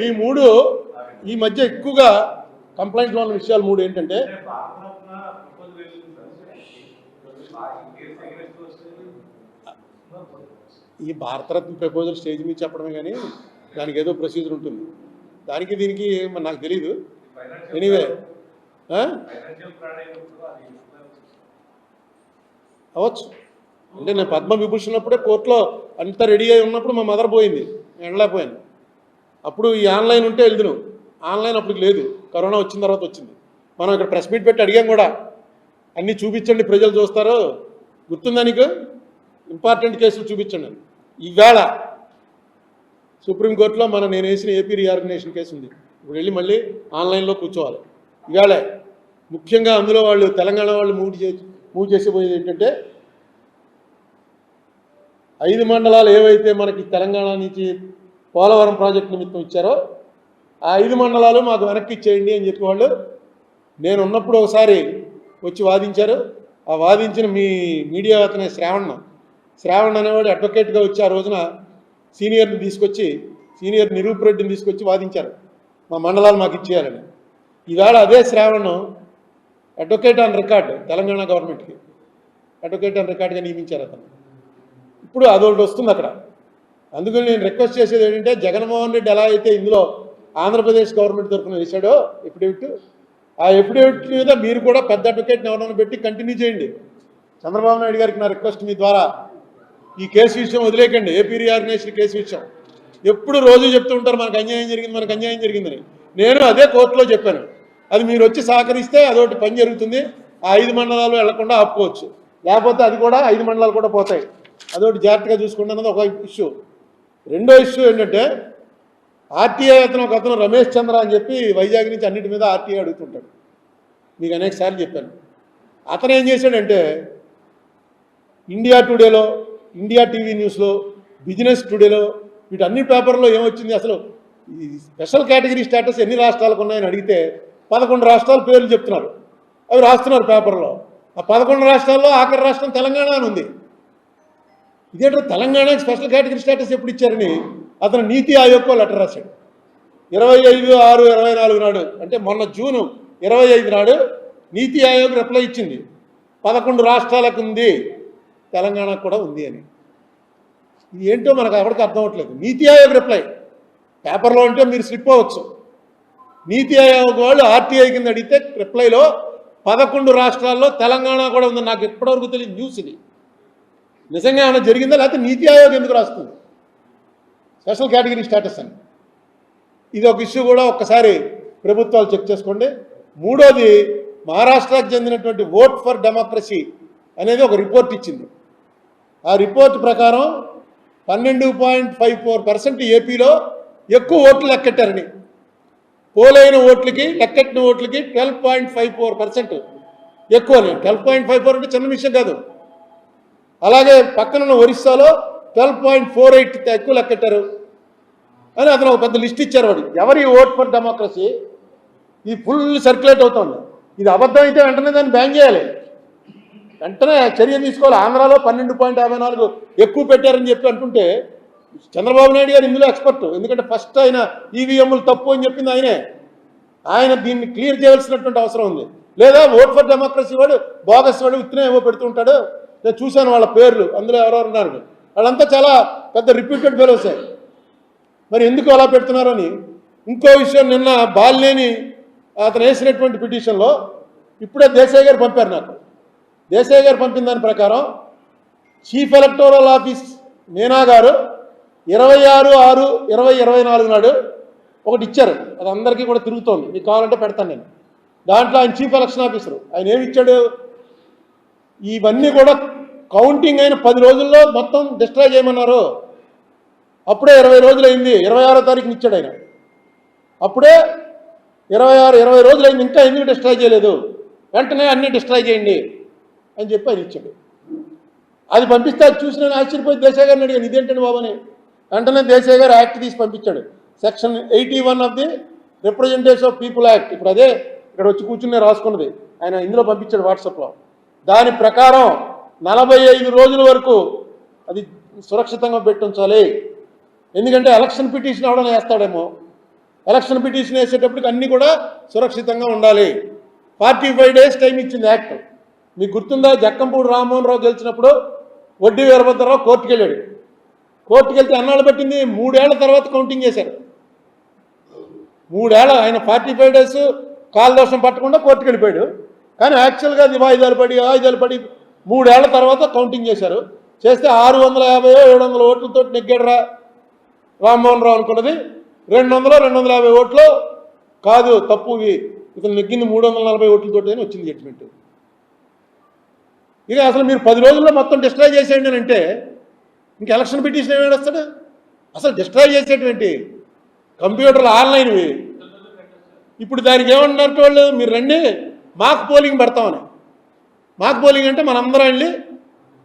ఈ 3 ఈ మధ్య ఎక్కువగా కంప్లైంట్లో ఉన్న విషయాలు 3 ఏంటంటే, ఈ భారతరత్న ప్రపోజల్ స్టేజ్ మీద చెప్పడమే, కానీ దానికి ఏదో ప్రొసీజర్ ఉంటుంది, దానికి దీనికి నాకు తెలీదు. ఎనీవే అవ్వచ్చు. అంటే నేను పద్మవిభూషణ్ అప్పుడే కోర్టులో అంతా రెడీ అయి ఉన్నప్పుడు మా మదర్ పోయింది, వెళ్ళలేకపోయాను. అప్పుడు ఈ ఆన్లైన్ ఉంటే వెళ్దును, ఆన్లైన్ అప్పుడు లేదు, కరోనా వచ్చిన తర్వాత వచ్చింది. మనం ఇక్కడ ప్రెస్ మీట్ పెట్టి అడిగాం కూడా, అన్నీ చూపించండి ప్రజలు చూస్తారు, గుర్తుందా నీకు? ఇంపార్టెంట్ కేసులు చూపించండి. ఈవేళ సుప్రీంకోర్టులో నేను వేసిన ఏపీ రీఆర్గనైజేషన్ కేసు ఉంది. ఇప్పుడు వెళ్ళి మళ్ళీ ఆన్లైన్లో కూర్చోవాలి. ఈవేళ ముఖ్యంగా అందులో వాళ్ళు తెలంగాణ వాళ్ళు మూవ్ చేసిపోయేది ఏంటంటే 5 మండలాలు ఏవైతే మనకి తెలంగాణ నుంచి పోలవరం ప్రాజెక్టు నిమిత్తం ఇచ్చారో ఆ 5 మండలాలు మాకు వెనక్కి ఇచ్చేయండి అని చెప్పి వాళ్ళు నేను ఉన్నప్పుడు ఒకసారి వచ్చి వాదించారు. ఆ వాదించిన మీ మీడియా అతనే శ్రావణ్ అనేవాడు అడ్వకేట్గా వచ్చి ఆ రోజున సీనియర్ నిరూప్ రెడ్డిని తీసుకొచ్చి వాదించారు మా మండలాలు మాకు ఇచ్చేయాలని. ఈవేళ అదే Shravan advocate on record Telangana గవర్నమెంట్కి అడ్వకేట్ ఆన్ రికార్డ్గా నియమించారు అతను. ఇప్పుడు అదొకటి వస్తుంది అక్కడ. అందుకని నేను రిక్వెస్ట్ చేసేది ఏంటంటే జగన్మోహన్ రెడ్డి ఎలా అయితే ఇందులో ఆంధ్రప్రదేశ్ గవర్నమెంట్ తరఫున వేశాడో ఎఫిడవిట్, ఆ ఎఫిడవిట్ మీద మీరు కూడా పెద్ద అడ్వకేట్ని ఎవరైనా పెట్టి కంటిన్యూ చేయండి. చంద్రబాబు నాయుడు గారికి నా రిక్వెస్ట్ మీ ద్వారా, ఈ కేసు విషయం వదిలేకండి. ఏపీ రీఆర్గనైజేషన్ కేసు విషయం ఎప్పుడు రోజు చెప్తూ ఉంటారు మనకు అన్యాయం జరిగిందని. నేను అదే కోర్టులో చెప్పాను. అది మీరు వచ్చి సహకరిస్తే అదొకటి పని జరుగుతుంది. ఆ 5 మండలాలు వెళ్లకుండా ఆపుకోవచ్చు, లేకపోతే అది కూడా 5 మండలాలు కూడా పోతాయి. అదొకటి జాగ్రత్తగా చూసుకోండి అన్నది ఒక ఇష్యూ. రెండో ఇష్యూ ఏంటంటే ఆర్టీఐ అతను రమేష్ చంద్ర అని చెప్పి వైజాగ్ నుంచి అన్నిటి మీద ఆర్టీఐ అడుగుతుంటాడు. మీకు అనేక సార్లు చెప్పాను. అతను ఏం చేశాడంటే ఇండియా టుడేలో, ఇండియా టీవీ న్యూస్లో, బిజినెస్ టుడేలో, వీటన్ని పేపర్లో ఏమొచ్చింది, అసలు ఈ స్పెషల్ కేటగిరీ స్టేటస్ ఎన్ని రాష్ట్రాలకు ఉన్నాయని అడిగితే 11 రాష్ట్రాల పేర్లు చెప్తున్నారు. అవి రాస్తున్నారు పేపర్లో. ఆ 11 రాష్ట్రాల్లో ఆఖరి రాష్ట్రం తెలంగాణ అని ఉంది. ఇదేంటో తెలంగాణకి స్పెషల్ కేటగిరీ స్టేటస్ ఎప్పుడు ఇచ్చారని అతను నీతి ఆయోగ్కో లెటర్ రాశాడు 25/6/24 నాడు. అంటే మొన్న జూన్ 25 నాడు నీతి ఆయోగ్ రిప్లై ఇచ్చింది 11 రాష్ట్రాలకు ఉంది, తెలంగాణకు కూడా ఉంది అని. ఇది ఏంటో మనకు ఎవరికి అర్థం అవ్వట్లేదు. నీతి ఆయోగ్ రిప్లై పేపర్లో అంటే మీరు స్లిప్ అవ్వచ్చు. నీతి ఆయోగ్ వాళ్ళు ఆర్టీఐ కింద అడిగితే రిప్లైలో 11 రాష్ట్రాల్లో తెలంగాణ కూడా ఉంది. నాకు ఎప్పటివరకు తెలియదు న్యూస్ ఇది. నిజంగా ఏమైనా జరిగిందా, లేకపోతే నీతి ఆయోగ్ ఎందుకు రాస్తుంది స్పెషల్ కేటగిరీ స్టేటస్ అని? ఇది ఒక ఇష్యూ కూడా ఒక్కసారి ప్రభుత్వాలు చెక్ చేసుకోండి. మూడోది, మహారాష్ట్రకు చెందినటువంటి ఓట్ ఫర్ డెమోక్రసీ అనేది ఒక రిపోర్ట్ ఇచ్చింది. ఆ రిపోర్ట్ ప్రకారం 12.54% ఏపీలో ఎక్కువ ఓట్లు లెక్కెట్టారని, పోలైన ఓట్లకి లెక్కెట్టిన ఓట్లకి 12.54% ఎక్కువని. 12.54 అంటే చిన్న విషయం కాదు. అలాగే పక్కనున్న ఒరిస్సాలో 12.48 ఎక్కువ లెక్కెట్టారు అని అతను ఒక పెద్ద లిస్ట్ ఇచ్చారు. వాడు ఎవరి ఓట్ ఫర్ డెమోక్రసీ ఇది ఫుల్ సర్క్యులేట్ అవుతుంది. ఇది అబద్ధం అయితే వెంటనే దాన్ని బ్యాన్ చేయాలి, వెంటనే చర్య తీసుకోవాలి. ఆంధ్రాలో 12.54 ఎక్కువ పెట్టారని చెప్పి అంటుంటే చంద్రబాబు నాయుడు గారు ఇందులో ఎక్స్పర్ట్. ఎందుకంటే ఫస్ట్ ఆయన ఈవీఎంలు తప్పు అని చెప్పింది ఆయన దీన్ని క్లియర్ చేయాల్సినటువంటి అవసరం ఉంది. లేదా ఓట్ ఫర్ డెమోక్రసీ వాడు బోగస్ వాడు ఉత్తనే ఏవో పెడుతుంటాడు. నేను చూశాను వాళ్ళ పేర్లు, అందులో ఎవరెవరు ఉన్నారు, వాళ్ళంతా చాలా పెద్ద రిప్యూటెడ్ ఫెలోసే. మరి ఎందుకు అలా పెడుతున్నారని. ఇంకో విషయం, నిన్న బాలినేని అతను వేసినటువంటి పిటిషన్లో ఇప్పుడే దేశాయ్ గారు పంపారు నాకు. దేశాయ్ గారు పంపిన దాని ప్రకారం చీఫ్ ఎలక్టోరల్ ఆఫీస్ మీనా గారు 26/6/2024 నాడు ఒకటి ఇచ్చారు. అది అందరికీ కూడా తిరుగుతోంది, మీకు కావాలంటే పెడతాను నేను. దాంట్లో ఆయన చీఫ్ ఎలక్షన్ ఆఫీసరు ఆయన ఏమి ఇచ్చాడు, ఇవన్నీ కూడా కౌంటింగ్ అయిన 10 రోజుల్లో మొత్తం డిస్ట్రాయ్ చేయమన్నారు. అప్పుడే 20 రోజులు అయింది, 26వ తారీఖుని ఇచ్చాడు ఆయన. అప్పుడే 20 రోజులు అయింది, ఇంకా ఎందుకు డిస్ట్రాయ్ చేయలేదు, వెంటనే అన్నీ డిస్ట్రాయ్ చేయండి అని చెప్పి ఆయన ఇచ్చాడు. అది పంపిస్తే అది చూసి నేను ఆశ్చర్యపోయి దేశాయ్ గారిని అడిగాను, ఇదేంటండి బాబు అని. వెంటనే దేశాయ్ గారు యాక్ట్ తీసి పంపించాడు. Section 81 of the representation of people act. ఇప్పుడు అదే ఇక్కడ వచ్చి కూర్చుని రాసుకున్నది ఆయన ఇందులో పంపించాడు వాట్సాప్లో. దాని ప్రకారం 45 రోజుల వరకు అది సురక్షితంగా పెట్టించాలి. ఎందుకంటే ఎలక్షన్ పిటిషన్ ఎవడన్నా వేస్తాడేమో, ఎలక్షన్ పిటిషన్ వేసేటప్పటికి అన్నీ కూడా సురక్షితంగా ఉండాలి. 45 days టైం ఇచ్చింది యాక్ట్. మీకు గుర్తుందా, జక్కంపూడి రామ్మోహన్ రావు గెలిచినప్పుడు వడ్డీ వీరభద్రరావు కోర్టుకు వెళ్ళాడు. కోర్టుకు వెళ్తే అన్నాళ్ళు పెట్టింది, 3 ఏళ్ల తర్వాత కౌంటింగ్ చేశారు. 3 ఏళ్ళ ఆయన 45 days కాలదోషం పట్టకుండా కోర్టుకు వెళ్ళిపోయాడు. కానీ యాక్చువల్గా అది వాయిదాలు పడి 3 ఏళ్ల తర్వాత కౌంటింగ్ చేశారు. చేస్తే 650-700 ఓట్లతో నెగ్గాడురా రామ్మోహన్ రావు అనుకున్నది 200-250 ఓట్లు కాదు, తప్పు. ఇతను నెగ్గింది 340 ఓట్లతో అని వచ్చింది జడ్జిమెంట్. ఇక అసలు మీరు 10 రోజుల్లో మొత్తం డిస్ట్రాయ్ చేసేయండి అని అంటే ఇంక ఎలక్షన్ పిటిషన్ ఏమి వేస్తాడు? అసలు డిస్ట్రాయ్ చేసేటువంటి కంప్యూటర్లు ఆన్లైన్వి. ఇప్పుడు దానికి ఏమంటున్నారు వాళ్ళు, మీరు రండి మాక్ పోలింగ్ పెడతామని. మాక్ పోలింగ్ అంటే మనందరం వెళ్ళి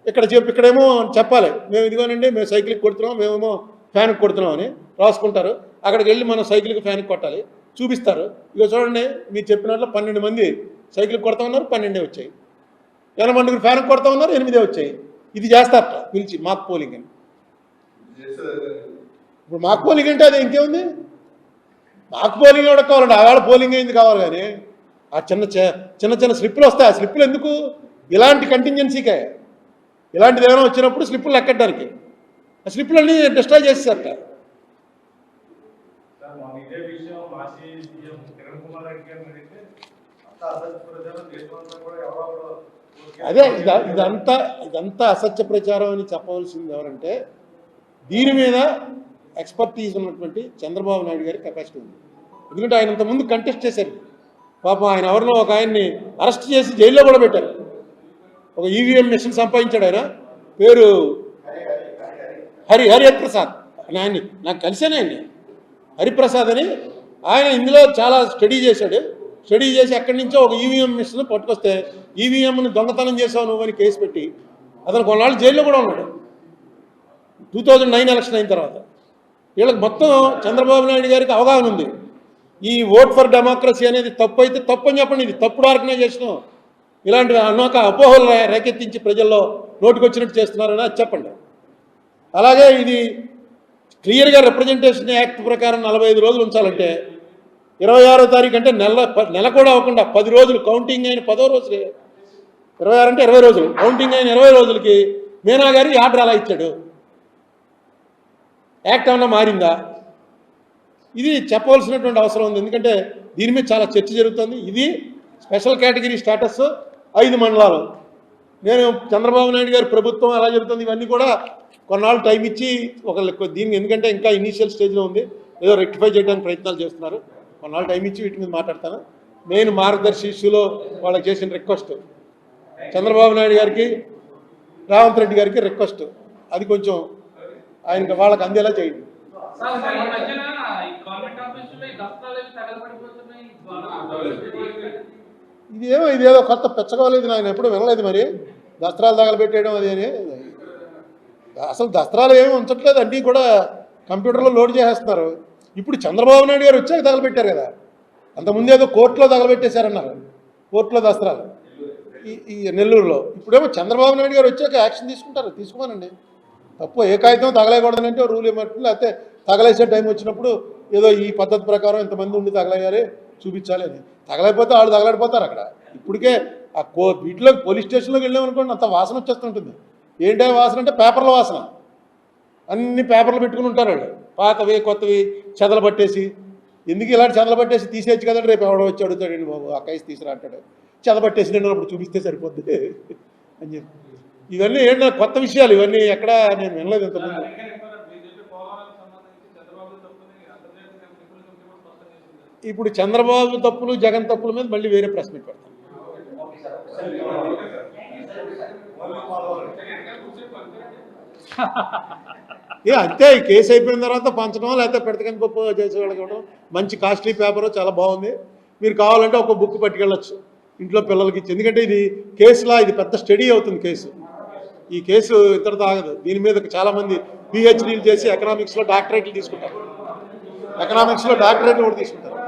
ఇక్కడేమో చెప్పాలి, మేము ఇదిగోనండి మేము సైకిల్కి కొడుతున్నాం, మేమేమో ఫ్యాన్కి కొడుతున్నాం అని రాసుకుంటారు. అక్కడికి వెళ్ళి మనం సైకిల్కి ఫ్యాన్కి కొట్టాలి, చూపిస్తారు. ఇక చూడండి మీరు చెప్పినట్లు 12 మంది సైకిల్కి కొడతా ఉన్నారు, 12 వచ్చాయి. 8 మందికి ఫ్యాన్కి కొడతా ఉన్నారు, 8 వచ్చాయి. ఇది చేస్తారట పిలిచి మాక్ పోలింగ్ అని. ఇప్పుడు మాక్ పోలింగ్ అంటే అది ఇంకేముంది? మాక్ పోలింగ్ కూడా కావాలండి, ఆవేళ పోలింగ్ అయింది కావాలి. కానీ ఆ చిన్న స్లిప్పులు వస్తాయి. ఆ స్లిప్పులు ఎందుకు? ఇలాంటి కంటింజెన్సీకే, ఇలాంటిది ఏమైనా వచ్చినప్పుడు స్లిప్పులు ఎక్కడానికి. ఆ స్లిప్పులన్నీ డిస్ట్రాయ్ చేసేసారట. అదే ఇదంతా అసత్య ప్రచారం అని చెప్పవలసింది ఎవరంటే, దీని మీద ఎక్స్పర్టీజ్ ఉన్నటువంటి చంద్రబాబు నాయుడు గారి కెపాసిటీ ఉంది. ఎందుకంటే ఆయన ఇంతకుముందు కంటెస్ట్ చేశారు. పాపం ఆయన ఎవరినో ఒక ఆయన్ని అరెస్ట్ చేసి జైల్లో కూడా పెట్టారు. ఒక ఈవీఎం మిషన్ సంపాదించాడు ఆయన, పేరు హరిప్రసాద్ అని. ఆయన్ని నాకు కలిసేనే అండి, హరిప్రసాద్ అని. ఆయన ఇందులో చాలా స్టడీ చేశాడు. స్టడీ చేసి ఎక్కడి నుంచో ఒక ఈవీఎం మిషన్ పట్టుకొస్తే ఈవీఎంని దొంగతనం చేసావు నువ్వు అని కేసు పెట్టి అతను కొన్నాళ్ళు జైల్లో కూడా ఉన్నాడు 2009 ఎలక్షన్ అయిన తర్వాత. వీళ్ళకి మొత్తం చంద్రబాబు నాయుడు గారికి అవగాహన ఉంది. ఈ ఓట్ ఫర్ డెమోక్రసీ అనేది తప్పు అయితే తప్పు అని చెప్పండి, ఇది తప్పుడు ఆర్గనైజేషను, ఇలాంటి అనేక అపోహలు రేకెత్తించి ప్రజల్లో నోటికొచ్చినట్టు చేస్తున్నారని అది చెప్పండి. అలాగే ఇది క్లియర్గా రిప్రజెంటేషన్ యాక్ట్ ప్రకారం 45 రోజులు ఉంచాలంటే 26వ తారీఖు అంటే నెల కూడా అవ్వకుండా 10 రోజులు కౌంటింగ్ అయిన 10వ రోజు, 26 అంటే 20 రోజులు, కౌంటింగ్ అయిన 20 రోజులకి మీనా గారు ఆర్డర్ అలా ఇచ్చాడు. యాక్ట్ ఏమన్నా మారిందా? ఇది చెప్పవలసినటువంటి అవసరం ఉంది. ఎందుకంటే దీని మీద చాలా చర్చ జరుగుతుంది. ఇది స్పెషల్ కేటగిరీ స్టేటస్ 5 మండలాలు. నేను చంద్రబాబు నాయుడు గారి ప్రభుత్వం ఎలా జరుగుతుంది ఇవన్నీ కూడా కొన్నాళ్ళు టైం ఇచ్చి దీన్ని, ఎందుకంటే ఇంకా ఇనీషియల్ స్టేజ్లో ఉంది, ఏదో రెక్టిఫై చేయడానికి ప్రయత్నాలు చేస్తున్నారు. కొన్నాళ్ళు టైం ఇచ్చి వీటి మీద మాట్లాడతాను. మెయిన్ మార్గదర్శి ఇష్యూలో వాళ్ళకి చేసిన రిక్వెస్ట్, చంద్రబాబు నాయుడు గారికి రేవంత్ రెడ్డి గారికి రిక్వెస్ట్, అది కొంచెం ఆయన వాళ్ళకి అందేలా చేయండి. ఇదేదో కొత్త పెచ్చగలేదు, ఆయన ఎప్పుడు వినలేదు. మరి దస్త్రాలు తగలబెట్టేయడం అది అని, అసలు దస్త్రాలు ఏమి ఉంచట్లేదు, అన్నీ కూడా కంప్యూటర్లో లోడ్ చేసేస్తున్నారు. ఇప్పుడు చంద్రబాబు నాయుడు గారు వచ్చాక తగలబెట్టారు కదా, అంతకుముందు ఏదో కోర్టులో తగలబెట్టేశారన్నారు, కోర్టులో దస్త్రాలు ఈ నెల్లూరులో. ఇప్పుడేమో చంద్రబాబు నాయుడు గారు వచ్చాక యాక్షన్ తీసుకుంటారు, తీసుకోమనండి. తప్పు ఏ కాగితం తగలేయకూడదంటే రూల్ ఏమంటే, లేకపోతే తగలేసే టైం వచ్చినప్పుడు ఏదో ఈ పద్ధతి ప్రకారం ఇంతమంది ఉండి తగలయ్యారే చూపించాలి అని. తగలైపోతే వాళ్ళు తగలడిపోతారు అక్కడ. ఇప్పటికే ఆ వీటిలో పోలీస్ స్టేషన్లోకి వెళ్ళామనుకోండి, అంత వాసన వచ్చేస్తుంటుంది. ఏంటో వాసన అంటే పేపర్ల వాసన. అన్ని పేపర్లు పెట్టుకుని ఉంటారు వాళ్ళు, పాతవి కొత్తవి చెదలు పట్టేసి. ఎందుకు ఇలాంటి చెదలు పట్టేసి తీసేయచ్చు కదండి, రేపు ఎవడో వచ్చి అడుగుతాడండి, బాబు ఆ కేసు తీసుకురా అంటాడు. చెదపట్టేసి నేను అప్పుడు చూపిస్తే సరిపోద్ది అని చెప్పి. ఇవన్నీ ఏంటో కొత్త విషయాలు, ఇవన్నీ ఎక్కడ నేను వినలేదు ఇంతకుముందు. ఇప్పుడు చంద్రబాబు తప్పులు జగన్ తప్పుల మీద మళ్ళీ వేరే ప్రశ్న పెడతాను. అంతే, ఈ కేసు అయిపోయిన తర్వాత పంచడం, లేకపోతే పెడతకని పప్పు చేసేవాళ్ళకి ఇవ్వడం. మంచి కాస్ట్లీ పేపరు, చాలా బాగుంది. మీరు కావాలంటే ఒక బుక్ పట్టుకెళ్ళచ్చు ఇంట్లో పిల్లలకి ఇచ్చి. ఎందుకంటే ఇది కేసులా, ఇది పెద్ద స్టడీ అవుతుంది కేసు. ఈ కేసు ఇతరుతో ఆగదు. దీని మీద చాలామంది పిహెచ్డీలు చేసి ఎకనామిక్స్లో డాక్టరేట్లు తీసుకుంటారు, ఎకనామిక్స్లో డాక్టరేట్లు కూడా తీసుకుంటారు.